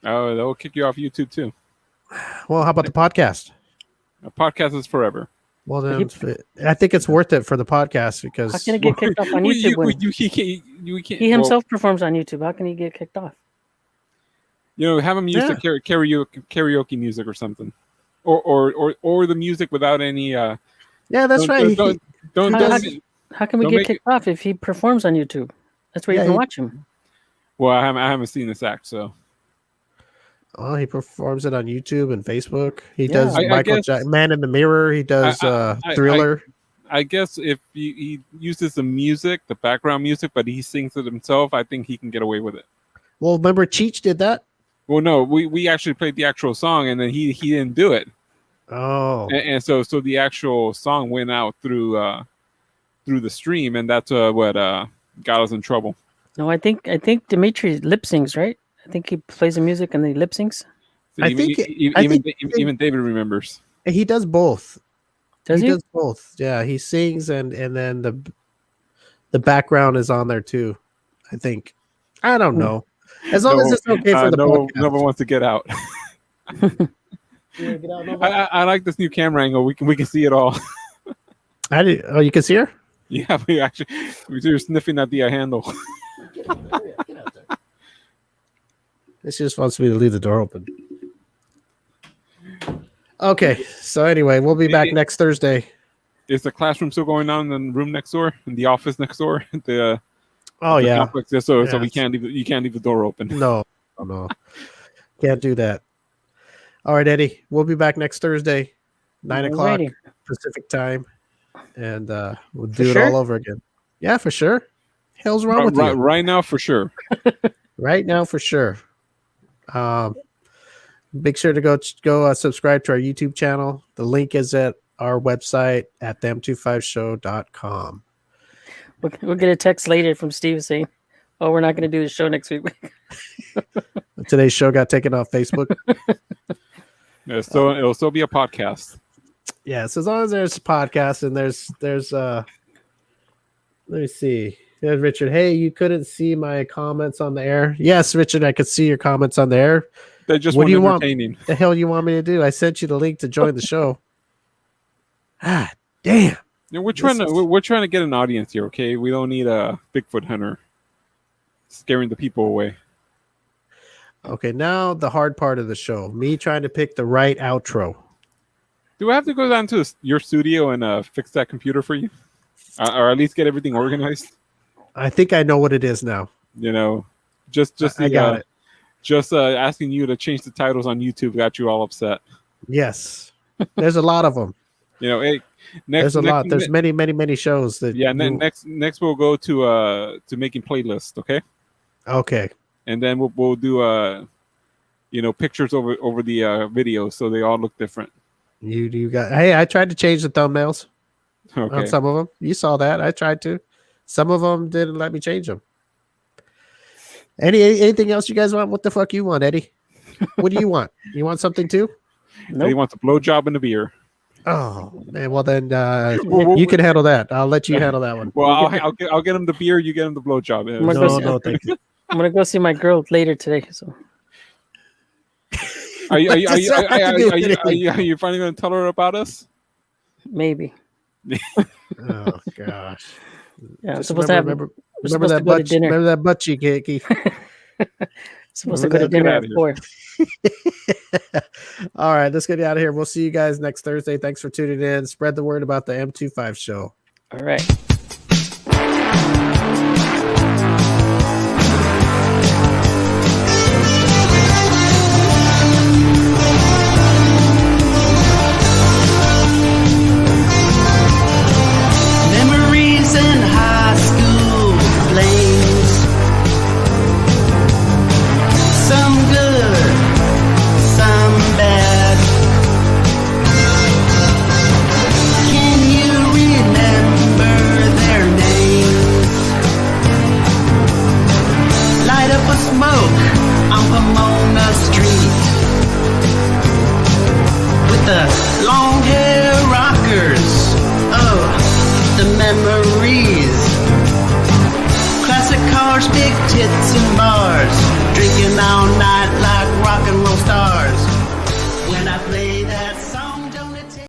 Oh, they'll kick you off YouTube too. Well, how about the podcast? A podcast is forever. Well, then I think it's worth it for the podcast because How can it get kicked off on YouTube when he himself performs on YouTube? How can he get kicked off? You know, have him use the karaoke music or something, or the music without any. Yeah, that's right. How can we get kicked off if he performs on YouTube? That's where you can watch him. Well, I haven't seen this act, so. Oh, he performs it on YouTube and Facebook. He does Michael Jackson, Man in the Mirror. He does Thriller. I guess if he uses the music, the background music, but he sings it himself, I think he can get away with it. Well, remember Cheech did that? Well, no, we actually played the actual song, and then he didn't do it. Oh, and so the actual song went out through the stream, and that's what got us in trouble. No, I think Dimitri lip syncs, right? I think he plays the music and he lip syncs. So even David remembers. He does both. Does he? Does both. Yeah, he sings and then the background is on there too. I think. I don't know. As long as it's okay for the podcast. No one wants to get out. Get out, I like this new camera angle. We can see it all. Oh, you can see her? Yeah, we were sniffing at the handle. She just wants me to leave the door open. Okay, so anyway, we'll be back next Thursday. Is the classroom still going on in the room next door, in the office next door? The complex? So we can't leave. You can't leave the door open. No, can't do that. All right, Eddie, we'll be back next Thursday, 9:00 Pacific time, and we'll do it all over again. Yeah, for sure. Hell's wrong with you? Right now, for sure. Right now, for sure. Make sure to go subscribe to our YouTube channel. The link is at our website at the M25show.com. We'll get a text later from Steve saying, "Oh, we're not going to do the show next week." Today's show got taken off Facebook. Yeah, so it'll still be a podcast. Yeah, so as long as there's a podcast and there's let me see. Yeah, Richard, hey, you couldn't see my comments on the air. Yes, Richard, I could see your comments on the air. They just what do you want? entertaining. The hell you want me to do? I sent you the link to join the show. Ah, damn. Yeah, we're trying to get an audience here, okay? We don't need a Bigfoot hunter scaring the people away. Okay, now the hard part of the show. Me trying to pick the right outro. Do I have to go down to your studio and fix that computer for you? Or at least get everything organized? I think I know what it is now. You know, I got it. Just asking you to change the titles on YouTube got you all upset. Yes. There's a lot of them. You know, hey, there's a lot. There's many shows that. Yeah, next we'll go to making playlists. Okay. Okay. And then we'll do pictures over the video so they all look different. You got. Hey, I tried to change the thumbnails on some of them. You saw that. I tried to. Some of them didn't let me change them. Anything else you guys want? What the fuck you want, Eddie? What do you want? You want something too? Nope. He wants a blowjob and a beer. Oh man, well then you can handle that. I'll let you handle that one. Well, I'll get him the beer. You get him the blowjob. No, thank you. I'm gonna go see my girl later today. So, are you finally gonna tell her about us? Maybe. Oh gosh. Yeah, I'm supposed to have. Remember that butt? Remember that butt cheek, Hickey? Supposed to go to dinner at 4. All right, let's get out of here. We'll see you guys next Thursday. Thanks for tuning in. Spread the word about the M25 show. All right. Memories in high school flames. Some good, some bad. Can you remember their names? Light up a smoke on Pomona Street with the long hair rockers. Oh, the memories. Classic cars, big tits and bars. Drinking all night like rock and